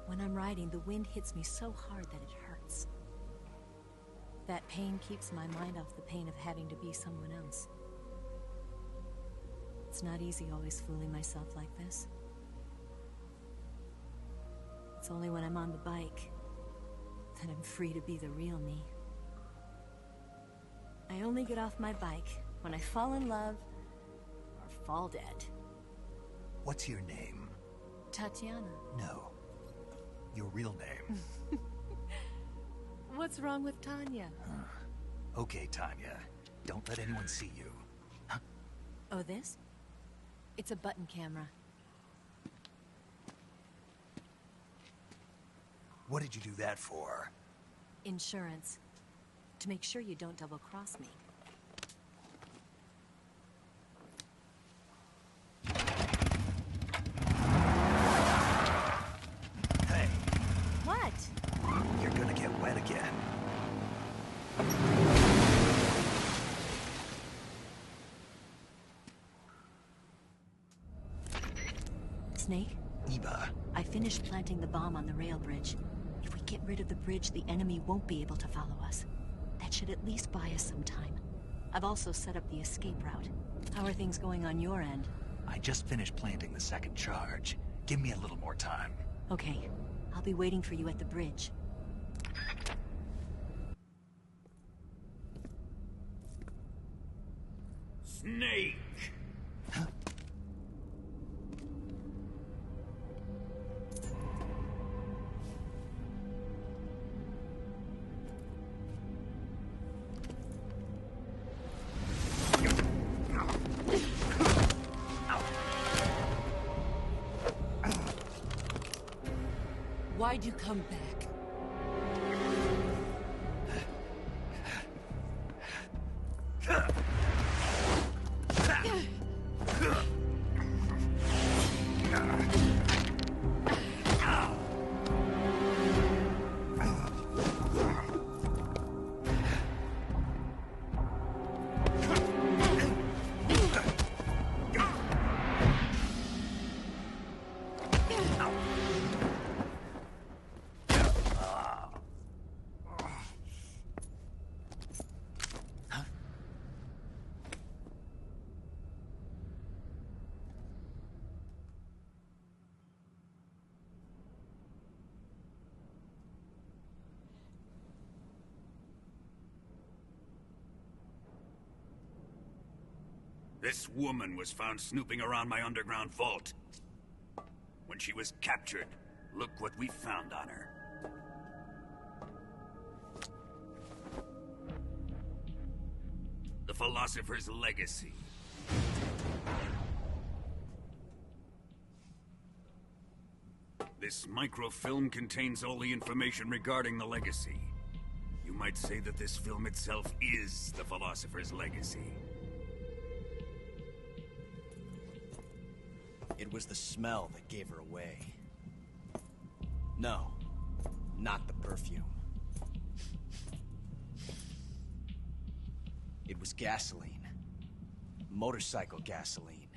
When I'm riding, the wind hits me so hard that it hurts. That pain keeps my mind off the pain of having to be someone else. It's not easy always fooling myself like this. It's only when I'm on the bike that I'm free to be the real me. I only get off my bike when I fall in love or fall dead. What's your name? Tatiana. No. Your real name. What's wrong with Tanya? Okay, Tanya. Don't let anyone see you. Huh? Oh, this? It's a button camera. What did you do that for? Insurance. To make sure you don't double-cross me. Hey, What? you're gonna get wet again. Snake? Eva, I finished planting the bomb on the rail bridge. If we get rid of the bridge, the enemy won't be able to follow us. That should at least buy us some time. I've also set up the escape route. How are things going on your end? I just finished planting the second charge. Give me a little more time. Okay. I'll be waiting for you at the bridge. Snake! Why'd you come back? This woman was found snooping around my underground vault. When she was captured, look what we found on her. The Philosopher's Legacy. This microfilm contains all the information regarding the Legacy. You might say that this film itself is the Philosopher's Legacy. It was the smell that gave her away. No, not the perfume. It was gasoline. Motorcycle gasoline.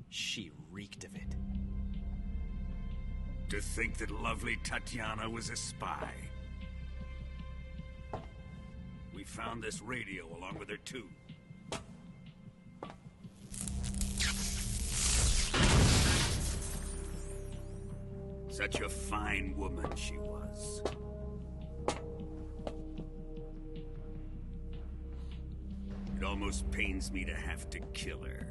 She reeked of it. To think that lovely Tatiana was a spy. We found this radio along with her too. Such a fine woman she was. It almost pains me to have to kill her.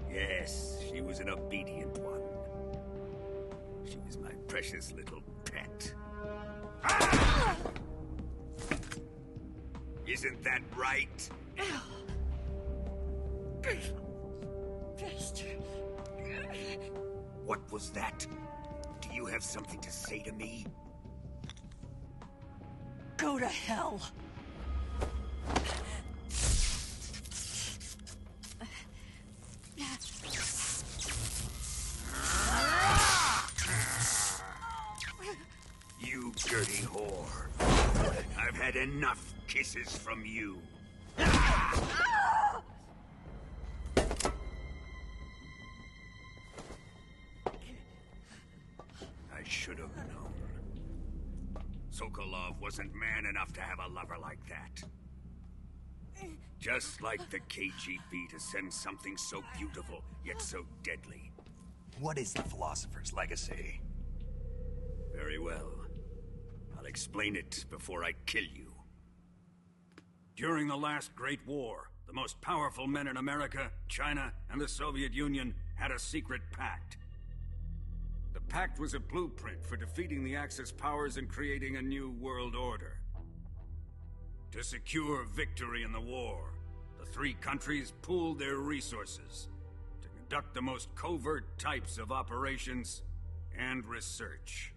Yes, she was an obedient one. She was my precious little pet. Ah! Isn't that right? Bastard. What was that? Do you have something to say to me? Go to hell. You dirty whore. I've had enough kisses from you. I should have known. Sokolov wasn't man enough to have a lover like that. Just like the KGB to send something so beautiful, yet so deadly. What is the Philosopher's Legacy? Very well. I'll explain it before I kill you. During the last Great War, the most powerful men in America, China, and the Soviet Union had a secret pact. The pact was a blueprint for defeating the Axis powers and creating a new world order. To secure victory in the war, the three countries pooled their resources to conduct the most covert types of operations and research.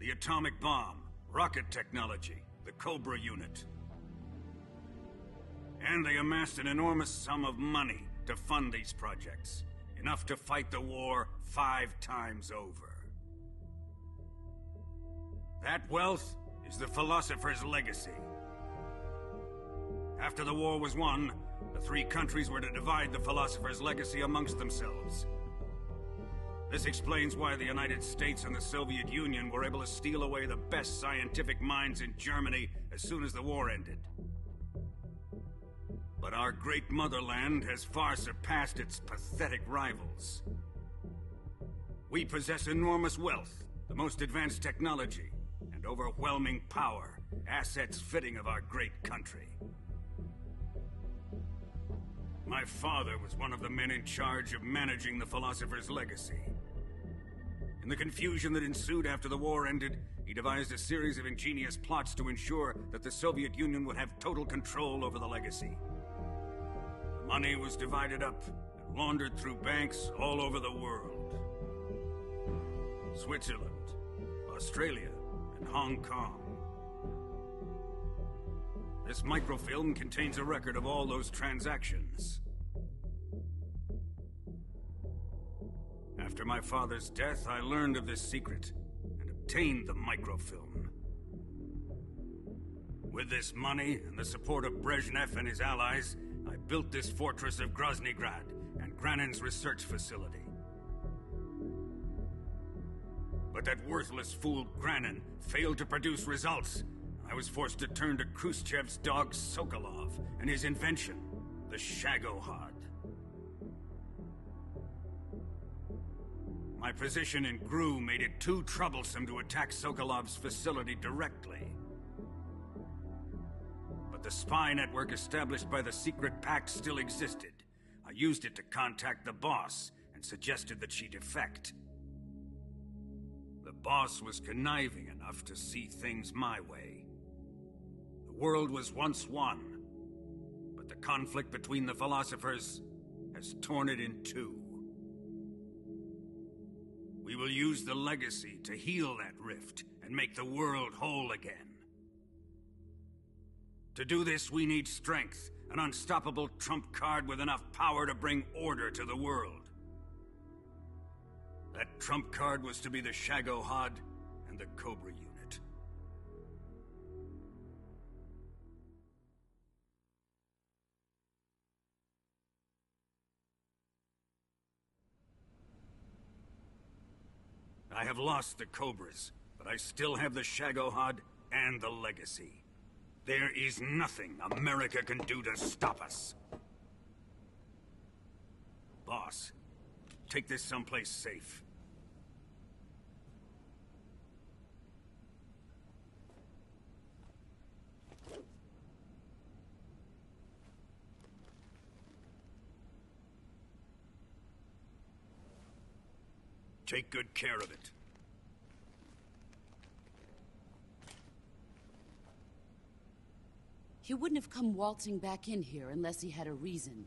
The atomic bomb, rocket technology, the Cobra unit. And they amassed an enormous sum of money to fund these projects, enough to fight the war 5 times over. That wealth is the Philosopher's Legacy. After the war was won, the three countries were to divide the Philosopher's Legacy amongst themselves. This explains why the United States and the Soviet Union were able to steal away the best scientific minds in Germany as soon as the war ended. But our great motherland has far surpassed its pathetic rivals. We possess enormous wealth, the most advanced technology, and overwhelming power, assets fitting of our great country. My father was one of the men in charge of managing the Philosopher's legacy. In the confusion that ensued after the war ended, he devised a series of ingenious plots to ensure that the Soviet Union would have total control over the legacy. The money was divided up and laundered through banks all over the world. Switzerland, Australia, and Hong Kong. This microfilm contains a record of all those transactions. After my father's death, I learned of this secret and obtained the microfilm. With this money and the support of Brezhnev and his allies, I built this fortress of Groznygrad and Granin's research facility. But that worthless fool Granin failed to produce results. I was forced to turn to Khrushchev's dog Sokolov and his invention, the Shagohod. My position in GRU made it too troublesome to attack Sokolov's facility directly. But the spy network established by the secret pact still existed. I used it to contact the boss and suggested that she defect. The boss was conniving enough to see things my way. The world was once one, but the conflict between the philosophers has torn it in two. We will use the legacy to heal that rift and make the world whole again. To do this, we need strength, an unstoppable trump card with enough power to bring order to the world. That trump card was to be the Shagohod and the Cobra unit. I have lost the Cobras, but I still have the Shagohod and the legacy. There is nothing America can do to stop us. Boss, take this someplace safe. Take good care of it. He wouldn't have come waltzing back in here unless he had a reason.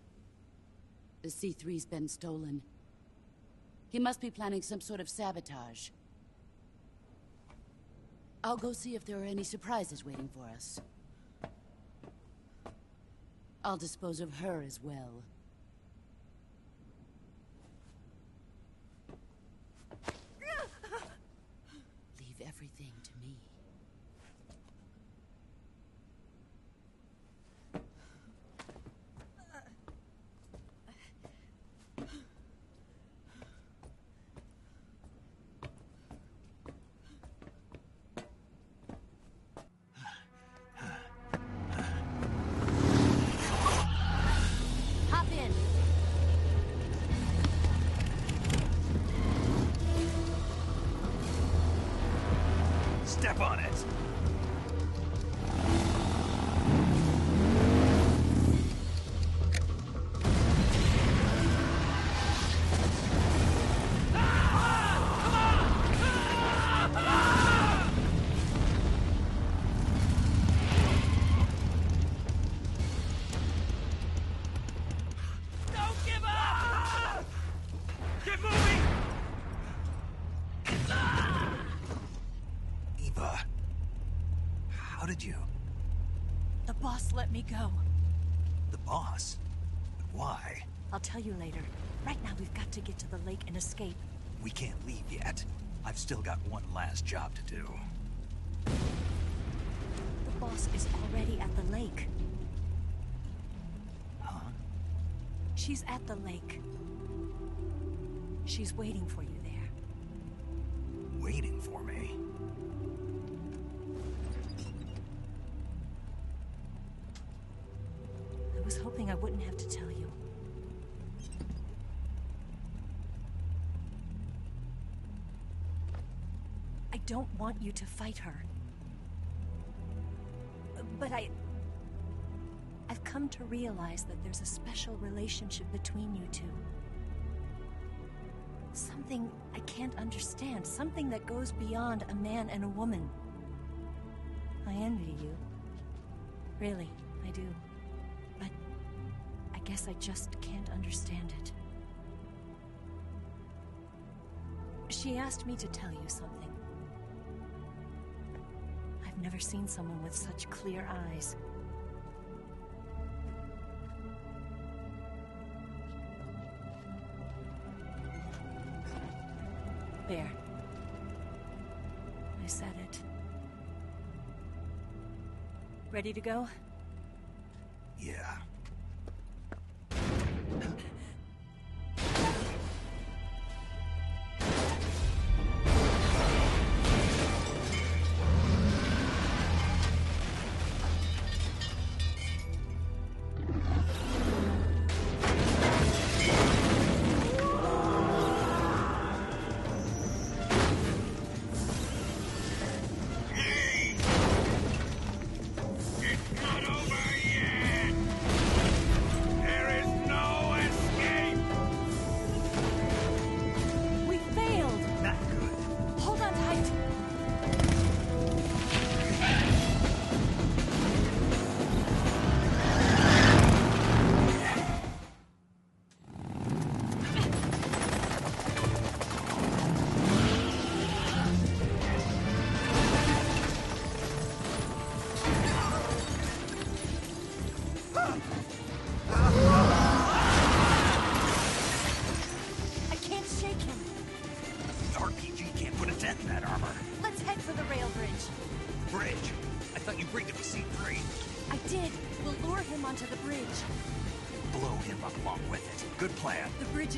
The C3's been stolen. He must be planning some sort of sabotage. I'll go see if there are any surprises waiting for us. I'll dispose of her as well. Leave everything to me. Hop in. Step on it! Don't give up! Get moving! Eva, how did you? The boss let me go. The boss? But why? I'll tell you later. Right now, we've got to get to the lake and escape. We can't leave yet. I've still got one last job to do. The boss is already at the lake. Huh? She's at the lake. She's waiting for you there. Waiting for me? I was hoping I wouldn't have to tell you. don't want you to fight her. But I've come to realize that there's a special relationship between you two. Something I can't understand. Something that goes beyond a man and a woman. I envy you. Really, I do. But I guess I just can't understand it. She asked me to tell you something. I've never seen someone with such clear eyes. There. I said it. Ready to go? Yeah.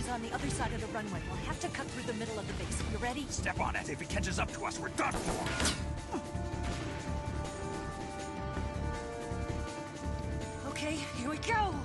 On the other side of the runway. We'll have to cut through the middle of the base. You ready? Step on it. If it catches up to us, we're done for. Okay, here we go!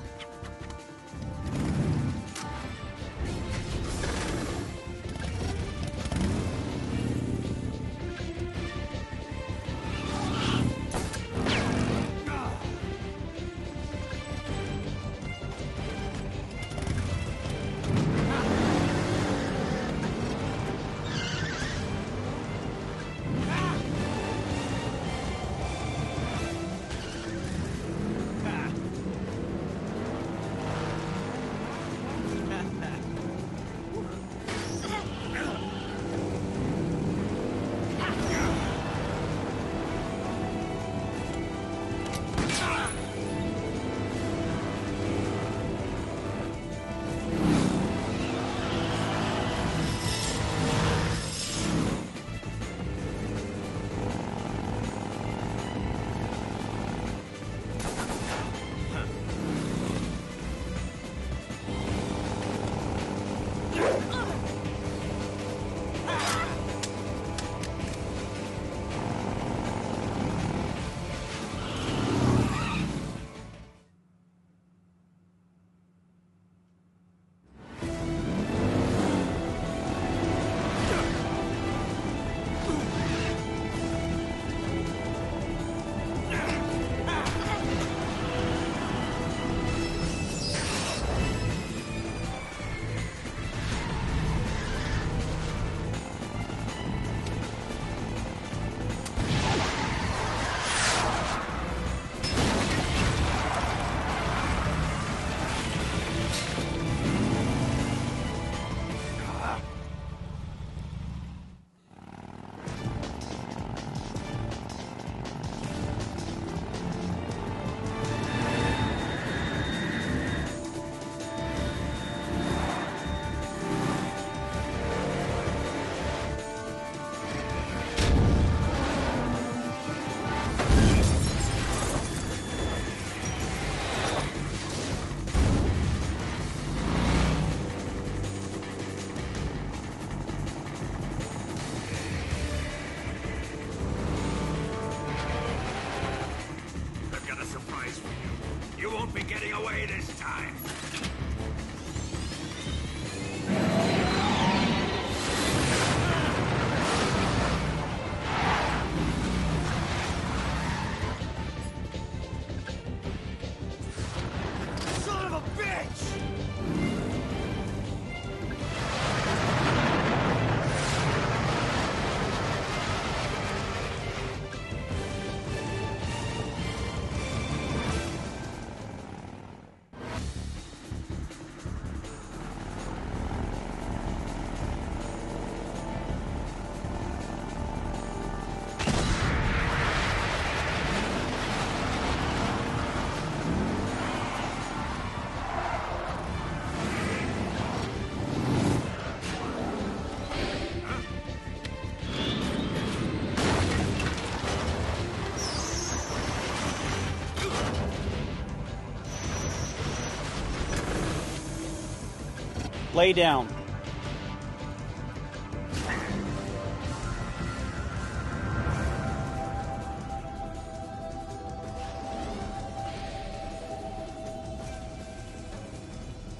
Lay down.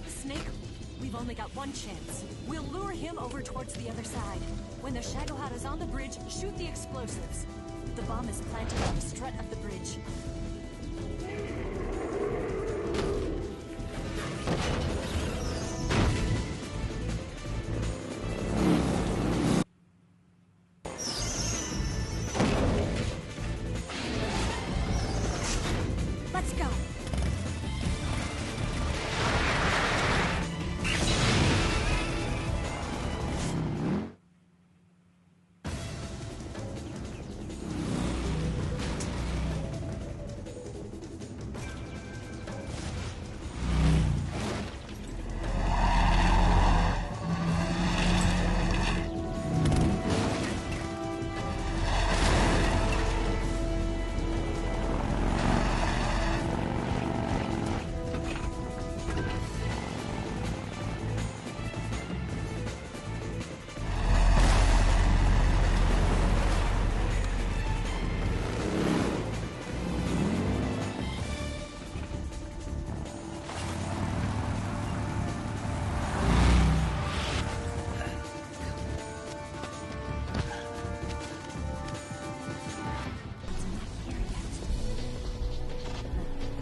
Snake, we've only got one chance. We'll lure him over towards the other side. When the Shagohata's on the bridge, shoot the explosives. The bomb is planted on the strut of the bridge. Let's go.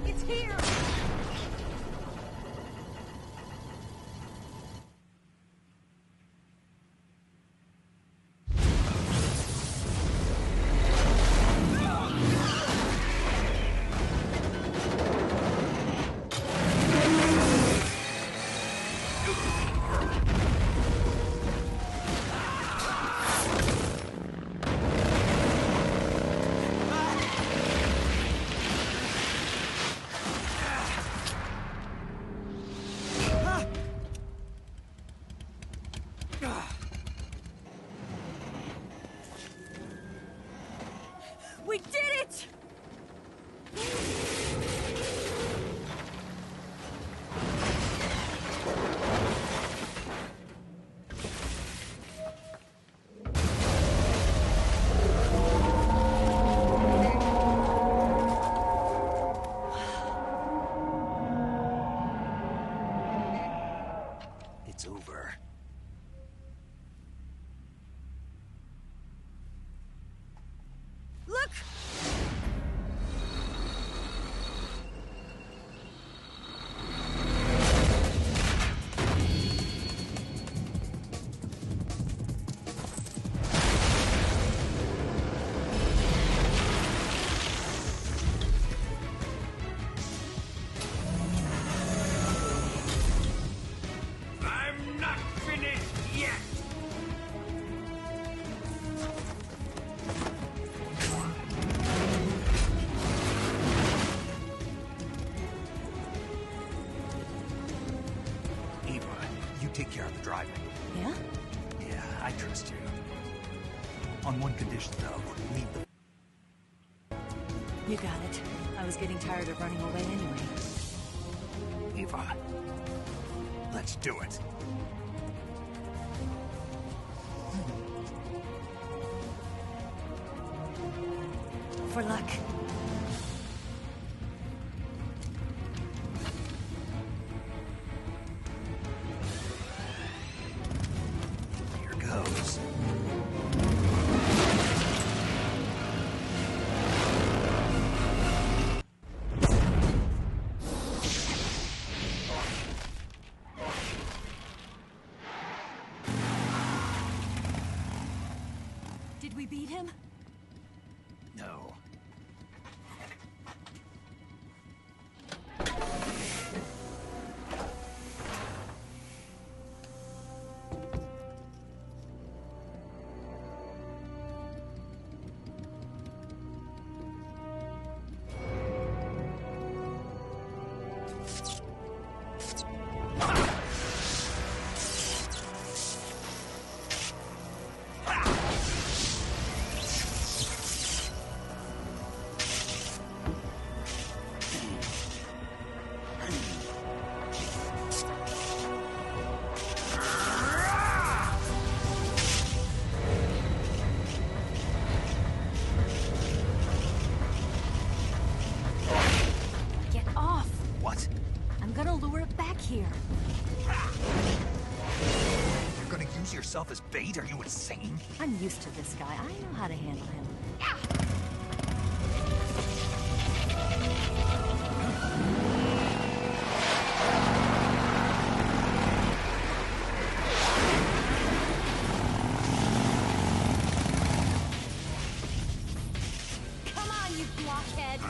It's here! We did it! It's over. Look! I'm not finished yet! Eva, you take care of the driving. Yeah? Yeah, I trust you. On one condition, though. Leave the... You got it. I was getting tired of running away anyway. Eva, let's do it. For luck. Here goes. Did we beat him? No. yourself as bait? Are you insane? I'm used to this guy. I know how to handle him. Come on, you blockhead!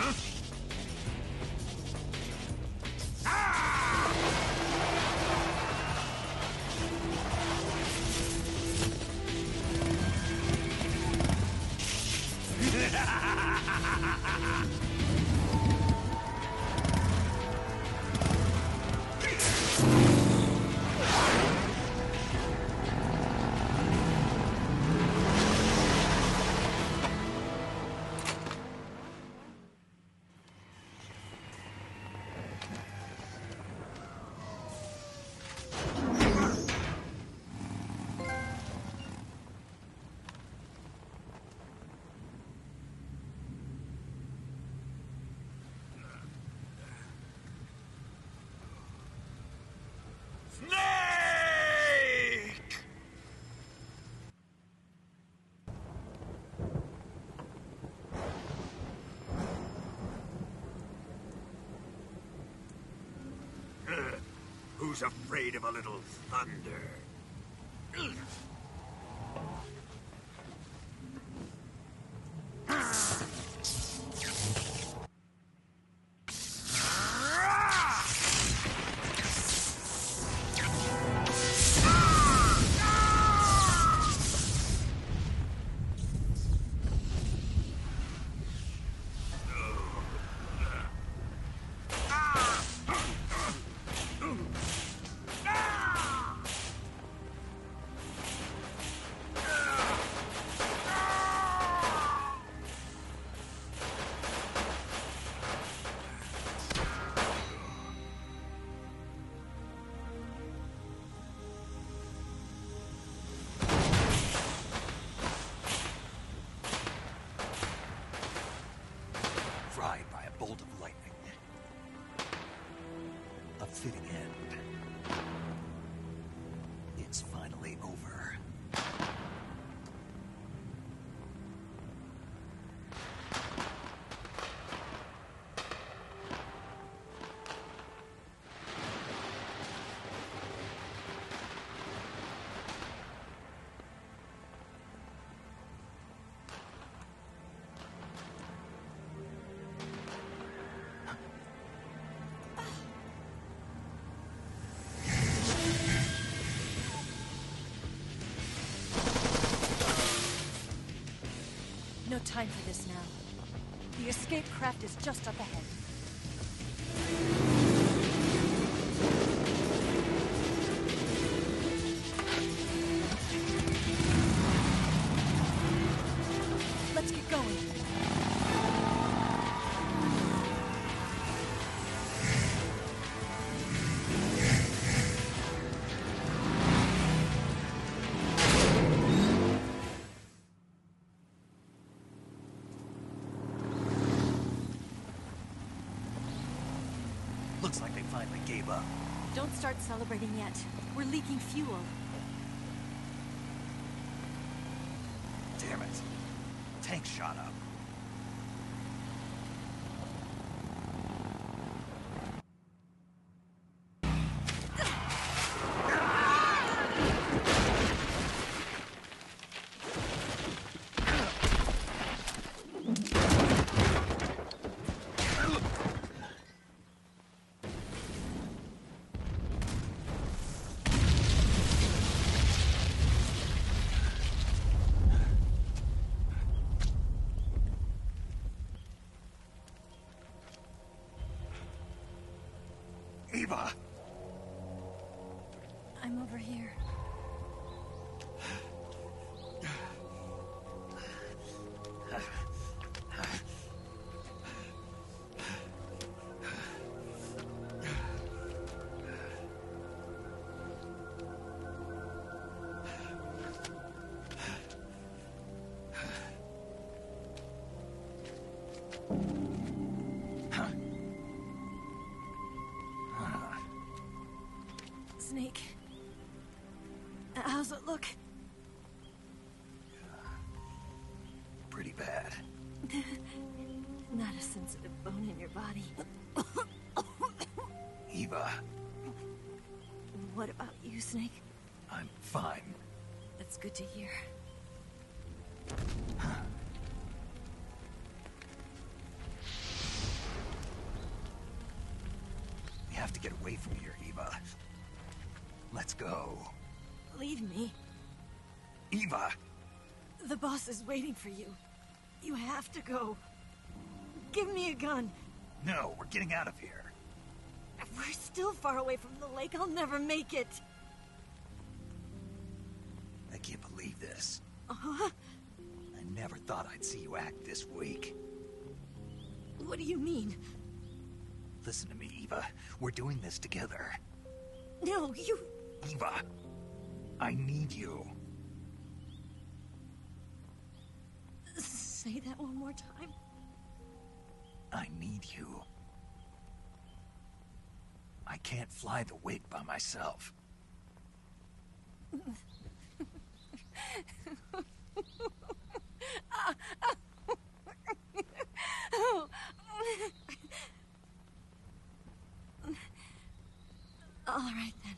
Who's afraid of a little thunder? Fried by a bolt of lightning. A fitting end. It's finally over. No time for this now. The escape craft is just up ahead. Let's get going. Looks like they finally gave up. Don't start celebrating yet. We're leaking fuel. Damn it. Tank shot up. EVA! I'm over here. Snake, pretty bad. Not a sensitive bone in your body. Eva, What about you, Snake? I'm fine. That's good to hear. We have to get away from here, Eva. Let's go. Leave me. Eva! The boss is waiting for you. You have to go. Give me a gun. No, we're getting out of here. If we're still far away from the lake, I'll never make it. I can't believe this. Uh-huh. I never thought I'd see you act this weak. What do you mean? Listen to me, Eva. We're doing this together. No, you... Eva, I need you. Say that one more time. I need you. I can't fly the wig by myself. All right, then.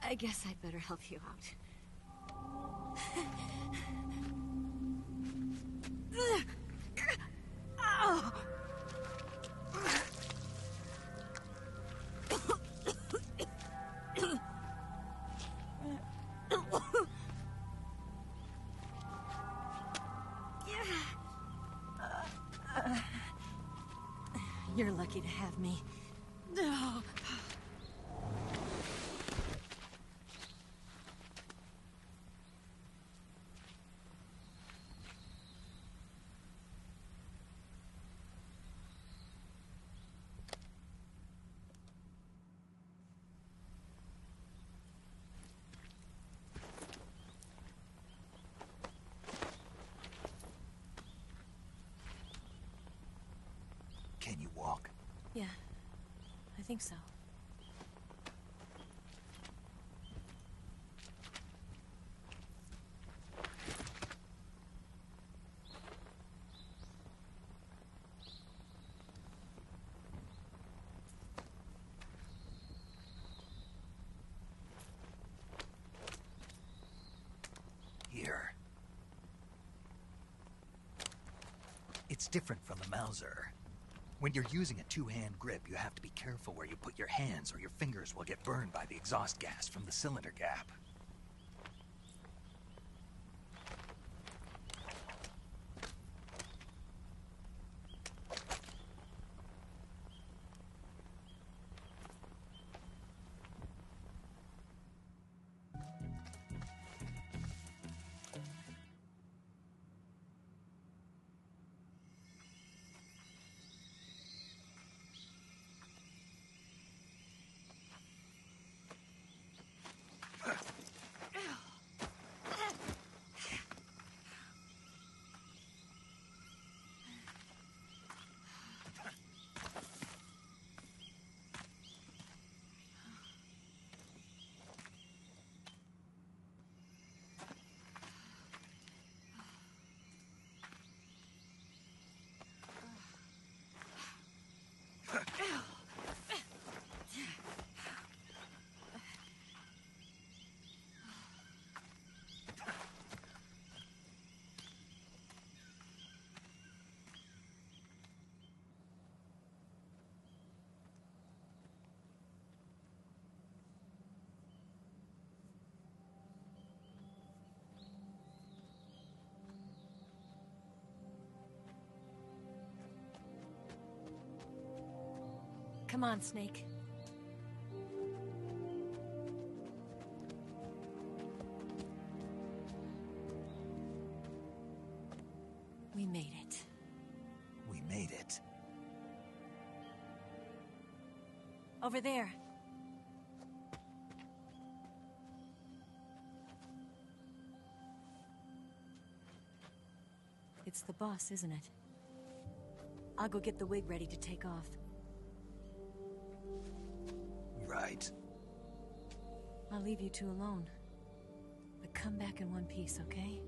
I guess I'd better help you out. Ow! You're lucky to have me. No. Can you walk? Yeah, I think so. Here. It's different from the Mauser. When you're using a two-hand grip, you have to be careful where you put your hands or your fingers will get burned by the exhaust gas from the cylinder gap. Come on, Snake. We made it. We made it. Over there. It's the boss, isn't it? I'll go get the wig ready to take off. Right. I'll leave you two alone. But come back in one piece, okay?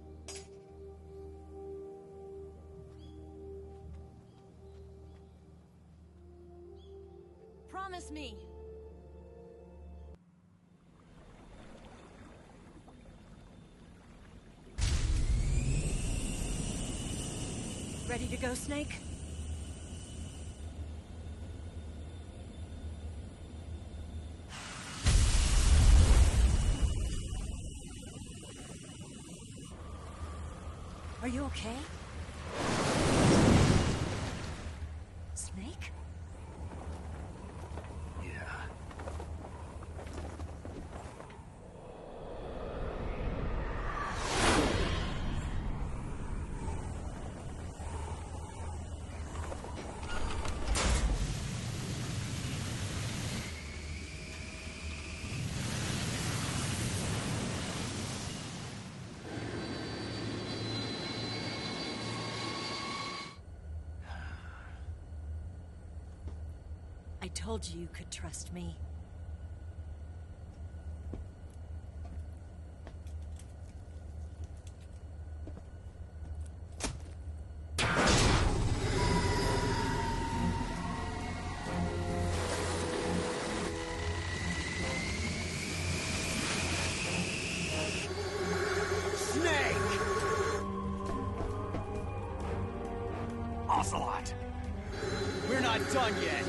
just me. Ready to go, Snake? Are you okay? Snake? Yeah. I told you you could trust me. Snake! Ocelot! We're not done yet!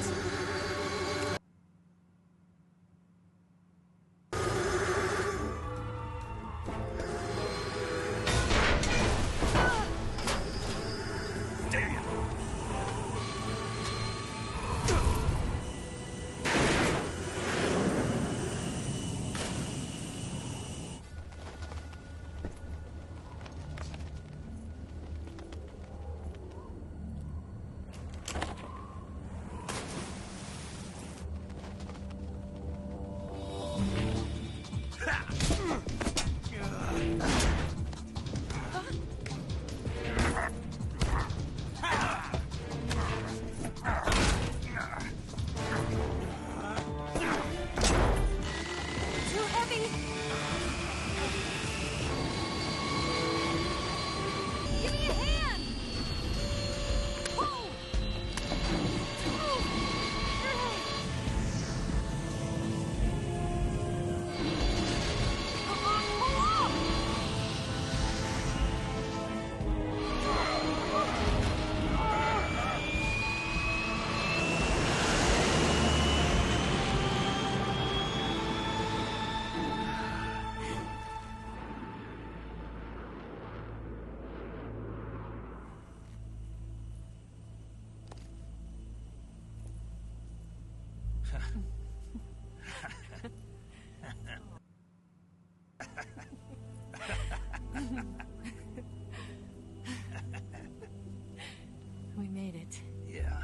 We made it. Yeah,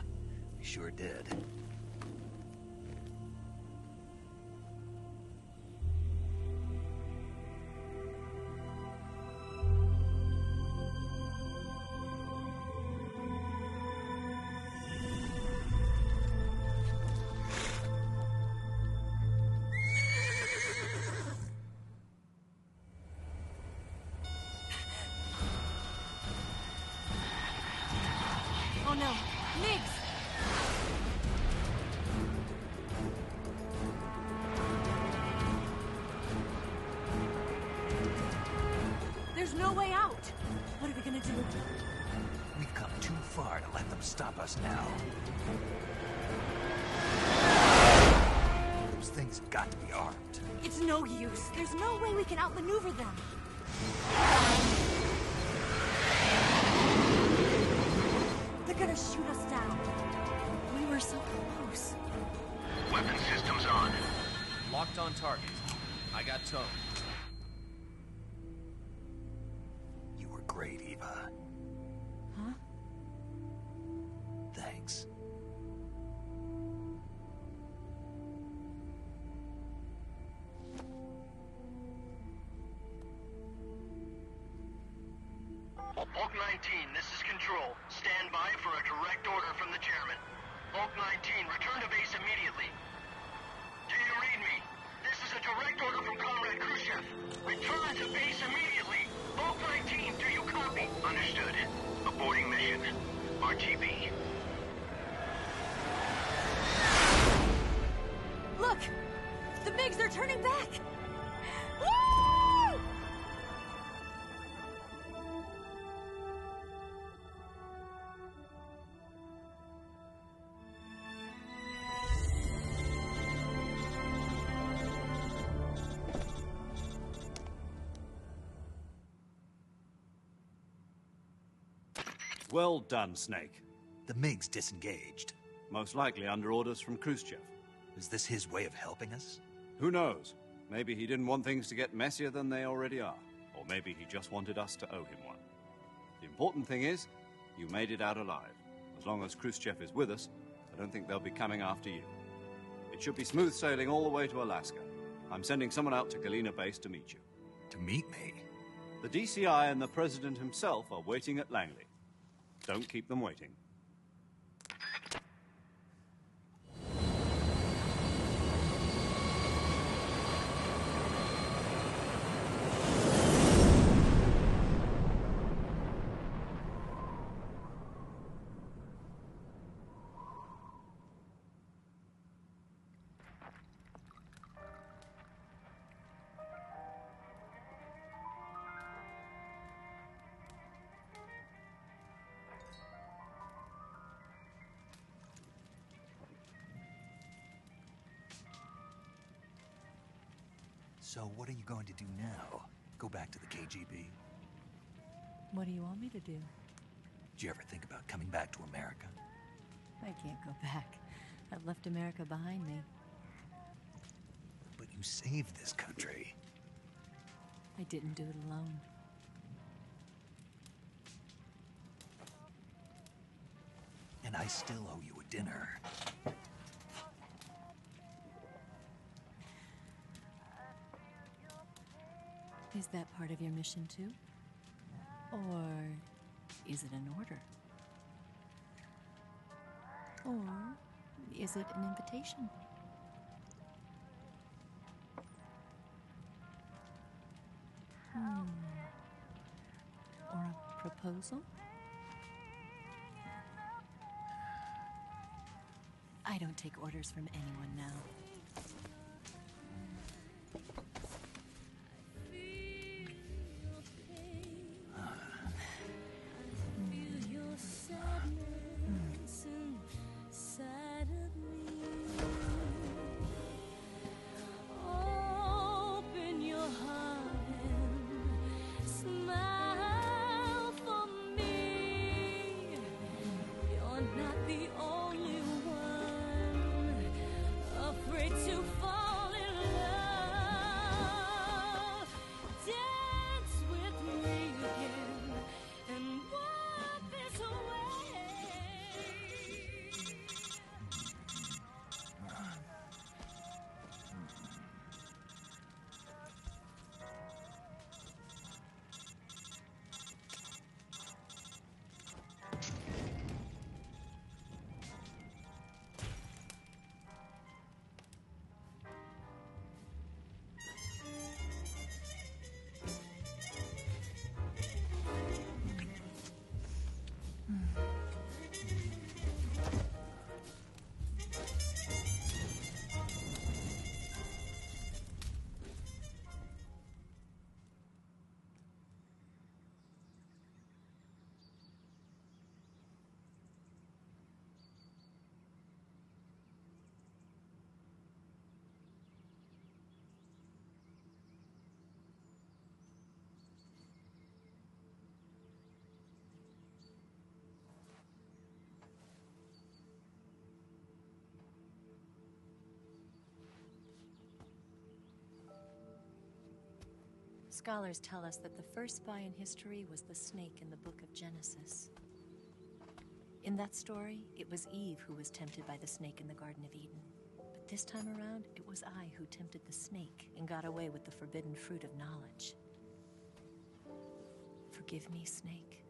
we sure did. Oh no, Niggs! There's no way out! What are we gonna do? We've come too far to let them stop us now. Those things have got to be armed. It's no use. There's no way we can outmaneuver them. They're gonna shoot us down. We were so close. Weapon systems on. Locked on target. I got tone. You were great, Eva. Huh? Thanks. Hulk 19, this is Control. Stand by for a direct order from the chairman. Hulk 19, return to base immediately. Do you read me? This is a direct order from Comrade Khrushchev. Return to base immediately. Hulk 19, do you copy? Understood. Aborting mission. RTB. Well done, Snake. The MiG's disengaged. Most likely under orders from Khrushchev. Is this his way of helping us? Who knows? Maybe he didn't want things to get messier than they already are. Or maybe he just wanted us to owe him one. The important thing is, you made it out alive. As long as Khrushchev is with us, I don't think they'll be coming after you. It should be smooth sailing all the way to Alaska. I'm sending someone out to Galena Base to meet you. To meet me? The DCI and the President himself are waiting at Langley. Don't keep them waiting. So what are you going to do now? Go back to the KGB? What do you want me to do? Did you ever think about coming back to America? I can't go back. I've left America behind me. But you saved this country. I didn't do it alone. And I still owe you a dinner. Is that part of your mission too? Or is it an order? Or is it an invitation? Or a proposal? I don't take orders from anyone now. Scholars tell us that the first spy in history was the snake in the book of Genesis. In that story, it was Eve who was tempted by the snake in the Garden of Eden. But this time around, it was I who tempted the snake and got away with the forbidden fruit of knowledge. Forgive me, Snake.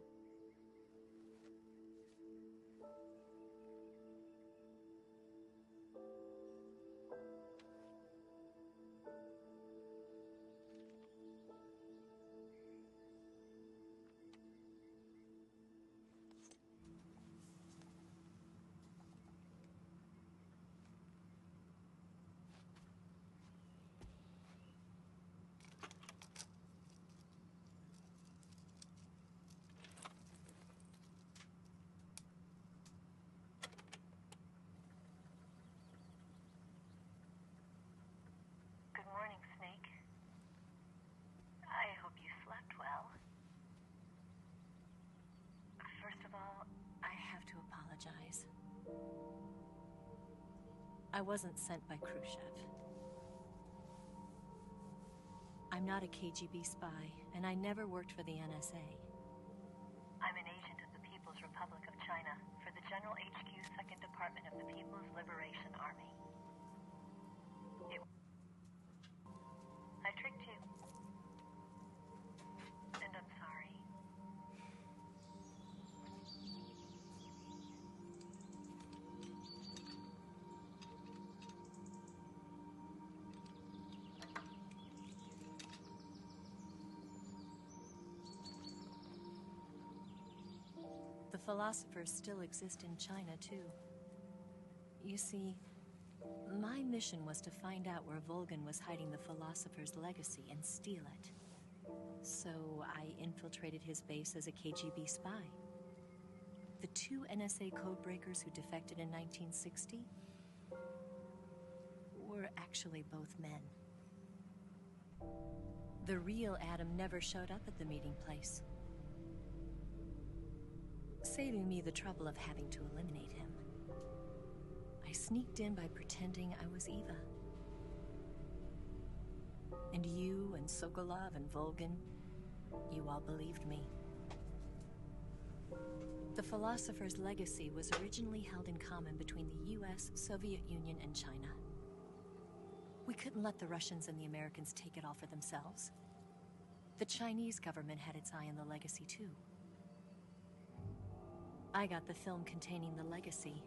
apologize. I wasn't sent by Khrushchev. I'm not a KGB spy, and I never worked for the NSA. I'm an agent of the People's Republic of China for the General HQ 2nd Department of the People's Liberation Army. I tricked you. And I'm sorry. The philosophers still exist in China, too. You see, my mission was to find out where Volgin was hiding the philosopher's legacy and steal it. So I infiltrated his base as a KGB spy. The 2 NSA codebreakers who defected in 1960 were actually both men. The real Adam never showed up at the meeting place, saving me the trouble of having to eliminate him. I sneaked in by pretending I was EVA. And you and Sokolov and Volgin, you all believed me. The philosopher's legacy was originally held in common between the US, Soviet Union, and China. We couldn't let the Russians and the Americans take it all for themselves. The Chinese government had its eye on the legacy, too. I got the film containing the legacy,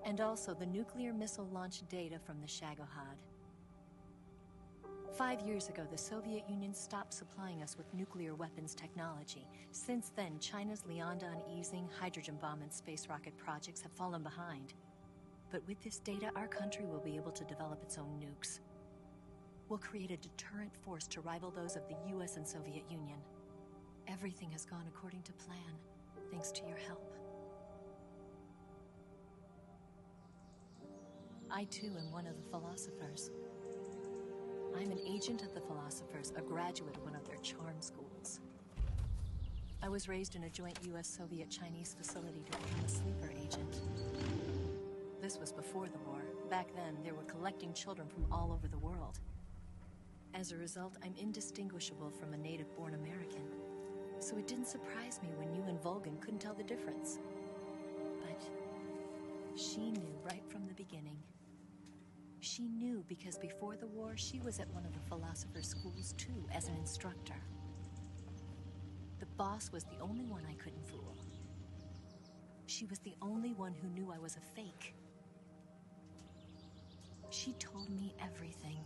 and also the nuclear missile launch data from the Shagohod. 5 years ago, the Soviet Union stopped supplying us with nuclear weapons technology. Since then, China's Liaodong easing, hydrogen bomb, and space rocket projects have fallen behind. But with this data, our country will be able to develop its own nukes. We'll create a deterrent force to rival those of the US and Soviet Union. Everything has gone according to plan, thanks to your help. I, too, am one of the philosophers. I'm an agent of the philosophers, a graduate of one of their charm schools. I was raised in a joint US-Soviet-Chinese facility to become a sleeper agent. This was before the war. Back then, they were collecting children from all over the world. As a result, I'm indistinguishable from a native-born American. So it didn't surprise me when you and Volgin couldn't tell the difference. But she knew right from the beginning. She knew because before the war, she was at one of the philosopher's schools too, as an instructor. The boss was the only one I couldn't fool. She was the only one who knew I was a fake. She told me everything.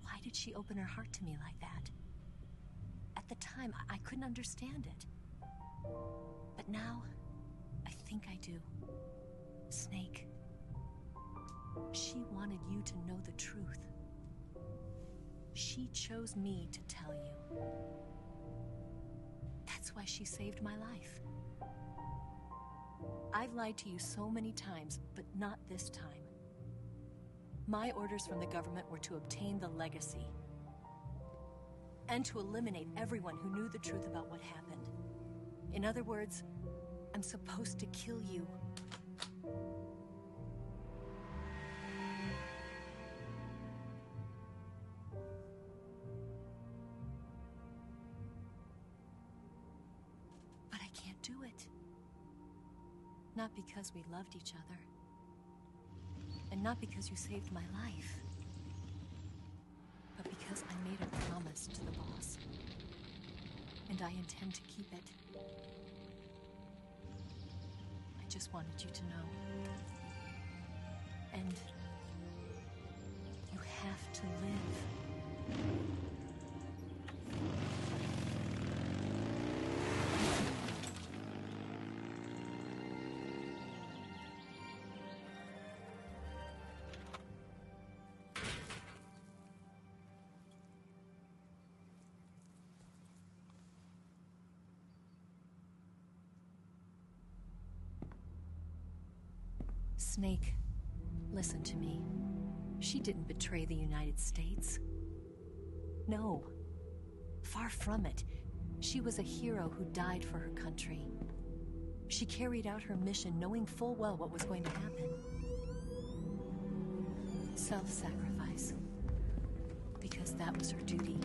Why did she open her heart to me like that? At the time, I couldn't understand it. But now, I think I do. Snake. She wanted you to know the truth. She chose me to tell you. That's why she saved my life. I've lied to you so many times, but not this time. My orders from the government were to obtain the legacy and to eliminate everyone who knew the truth about what happened. In other words, I'm supposed to kill you. But I can't do it. Not because we loved each other. And not because you saved my life. But because I made a promise to the boss. And I intend to keep it. I just wanted you to know. And you have to live. Snake, listen to me. She didn't betray the United States. No. Far from it. She was a hero who died for her country. She carried out her mission knowing full well what was going to happen. Self-sacrifice. Because that was her duty.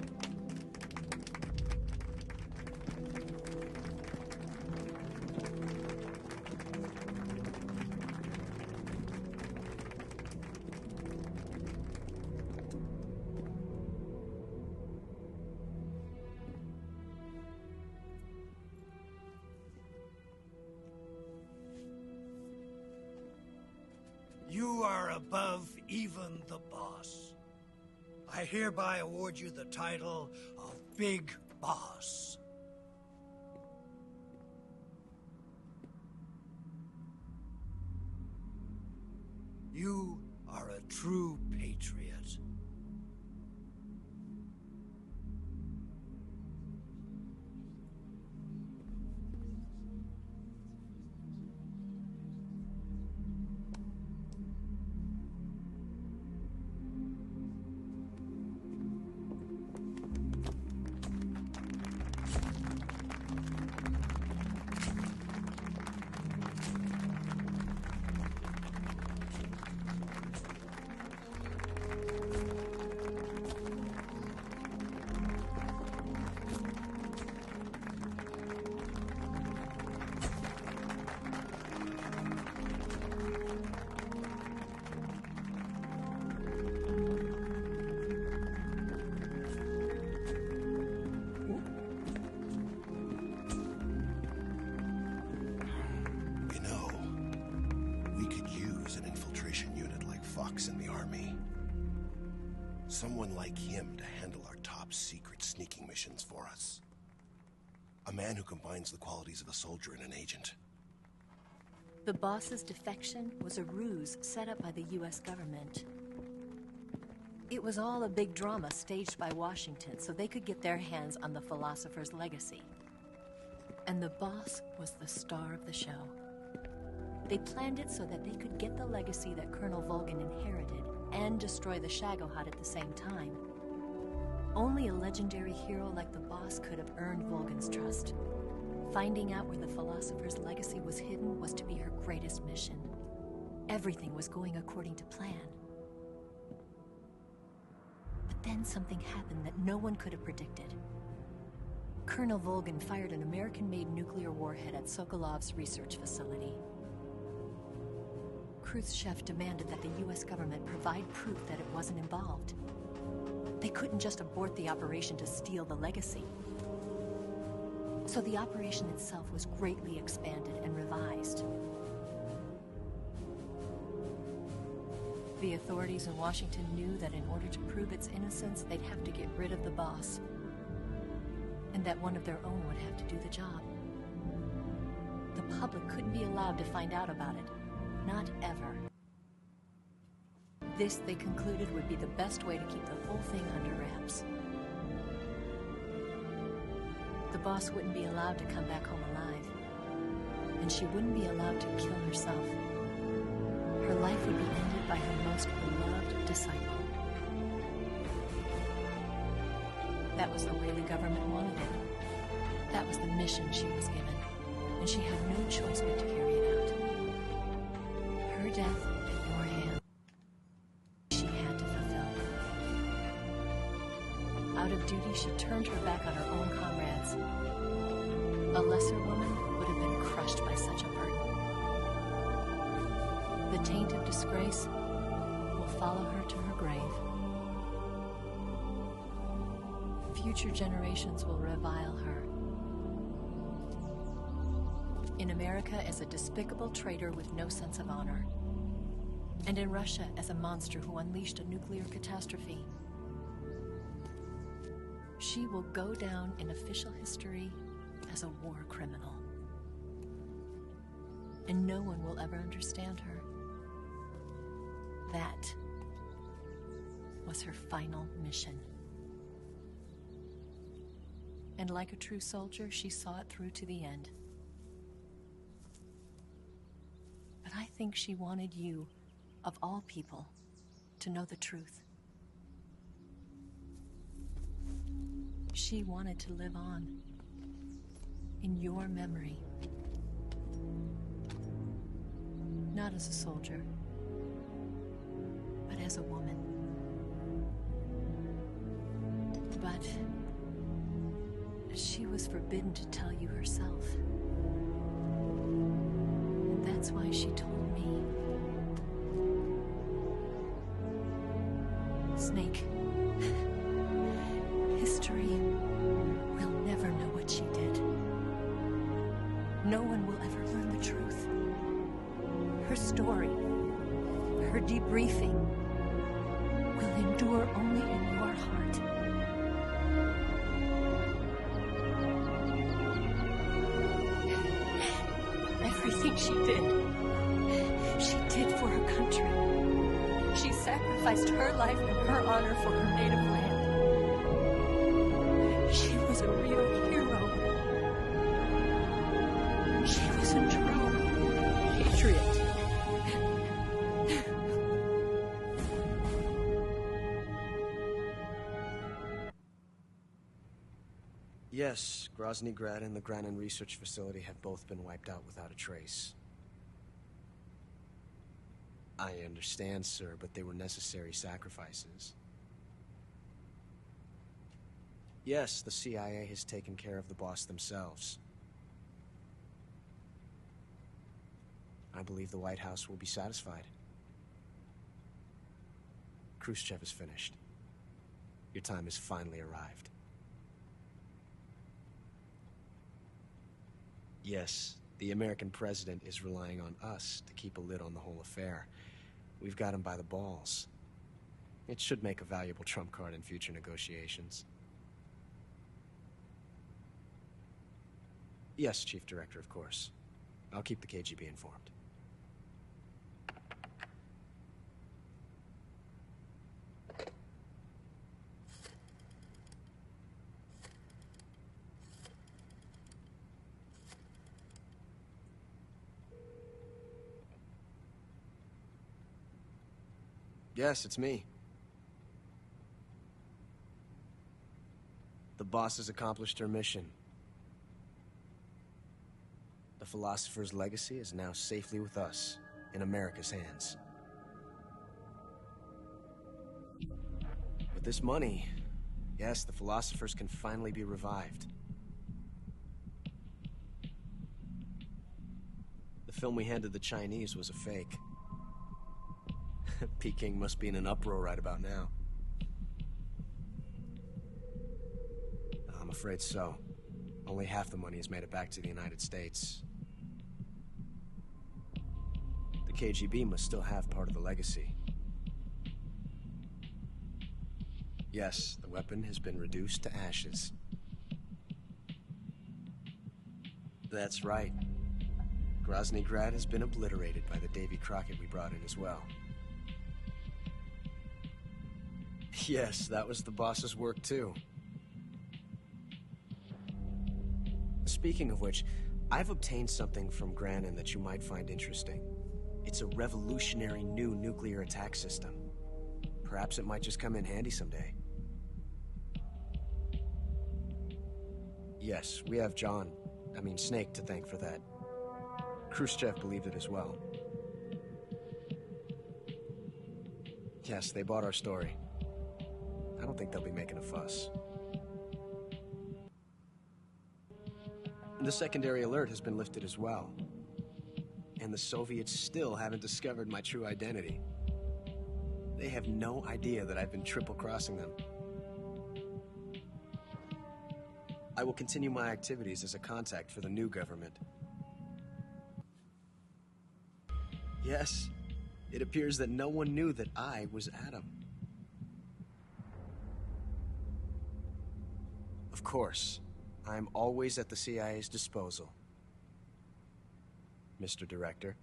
You are above even the boss. I hereby award you the title of Big Boss. You are a true patriot. In the army. Someone like him to handle our top secret sneaking missions for us. A man who combines the qualities of a soldier and an agent. The boss's defection was a ruse set up by the US government. It was all a big drama staged by Washington so they could get their hands on the philosopher's legacy. And the boss was the star of the show. They planned it so that they could get the legacy that Colonel Volgin inherited and destroy the Shagohod at the same time. Only a legendary hero like the boss could have earned Volgin's trust. Finding out where the philosopher's legacy was hidden was to be her greatest mission. Everything was going according to plan. But then something happened that no one could have predicted. Colonel Volgin fired an American-made nuclear warhead at Sokolov's research facility. Khrushchev demanded that the US government provide proof that it wasn't involved. They couldn't just abort the operation to steal the legacy. So the operation itself was greatly expanded and revised. The authorities in Washington knew that in order to prove its innocence, they'd have to get rid of the boss. And that one of their own would have to do the job. The public couldn't be allowed to find out about it. Not ever. This, they concluded, would be the best way to keep the whole thing under wraps. The boss wouldn't be allowed to come back home alive. And she wouldn't be allowed to kill herself. Her life would be ended by her most beloved disciple. That was the way the government wanted it. That was the mission she was given. And she had no choice but to carry it out. Her death at your hand, she had to fulfill. Out of duty, she turned her back on her own comrades. A lesser woman would have been crushed by such a burden. The taint of disgrace will follow her to her grave. Future generations will revile her. In America as a despicable traitor with no sense of honor. And in Russia as a monster who unleashed a nuclear catastrophe. She will go down in official history as a war criminal. And no one will ever understand her. That was her final mission. And like a true soldier, she saw it through to the end. But I think she wanted you, of all people, to know the truth. She wanted to live on in your memory. Not as a soldier, but as a woman. But she was forbidden to tell you herself. And that's why she told me. Snake, history will never know what she did. No one will ever learn the truth. Her story, her debriefing, will endure only in your heart. Everything she did for her country. She sacrificed her life and her honor for her native land. She was a real hero. She was a true patriot. Yes, Grozny Grad and the Granin Research Facility have both been wiped out without a trace. I understand, sir, but they were necessary sacrifices. Yes, the CIA has taken care of the boss themselves. I believe the White House will be satisfied. Khrushchev is finished. Your time has finally arrived. Yes, the American president is relying on us to keep a lid on the whole affair. We've got him by the balls. It should make a valuable trump card in future negotiations. Yes, Chief Director, of course. I'll keep the KGB informed. Yes, it's me. The boss has accomplished her mission. The philosopher's legacy is now safely with us, in America's hands. With this money, yes, the philosophers can finally be revived. The film we handed the Chinese was a fake. Peking must be in an uproar right about now. I'm afraid so. Only half the money has made it back to the United States. The KGB must still have part of the legacy. Yes, the weapon has been reduced to ashes. That's right. Grozny Grad has been obliterated by the Davy Crockett we brought in as well. Yes, that was the boss's work too. Speaking of which, I've obtained something from Granin that you might find interesting. It's a revolutionary new nuclear attack system. Perhaps it might just come in handy someday. Yes, we have Snake to thank for that. Khrushchev believed it as well. Yes, they bought our story. I don't think they'll be making a fuss. The secondary alert has been lifted as well. And the Soviets still haven't discovered my true identity. They have no idea that I've been triple-crossing them. I will continue my activities as a contact for the new government. Yes, it appears that no one knew that I was Adam. Of course, I'm always at the CIA's disposal, Mr. Director.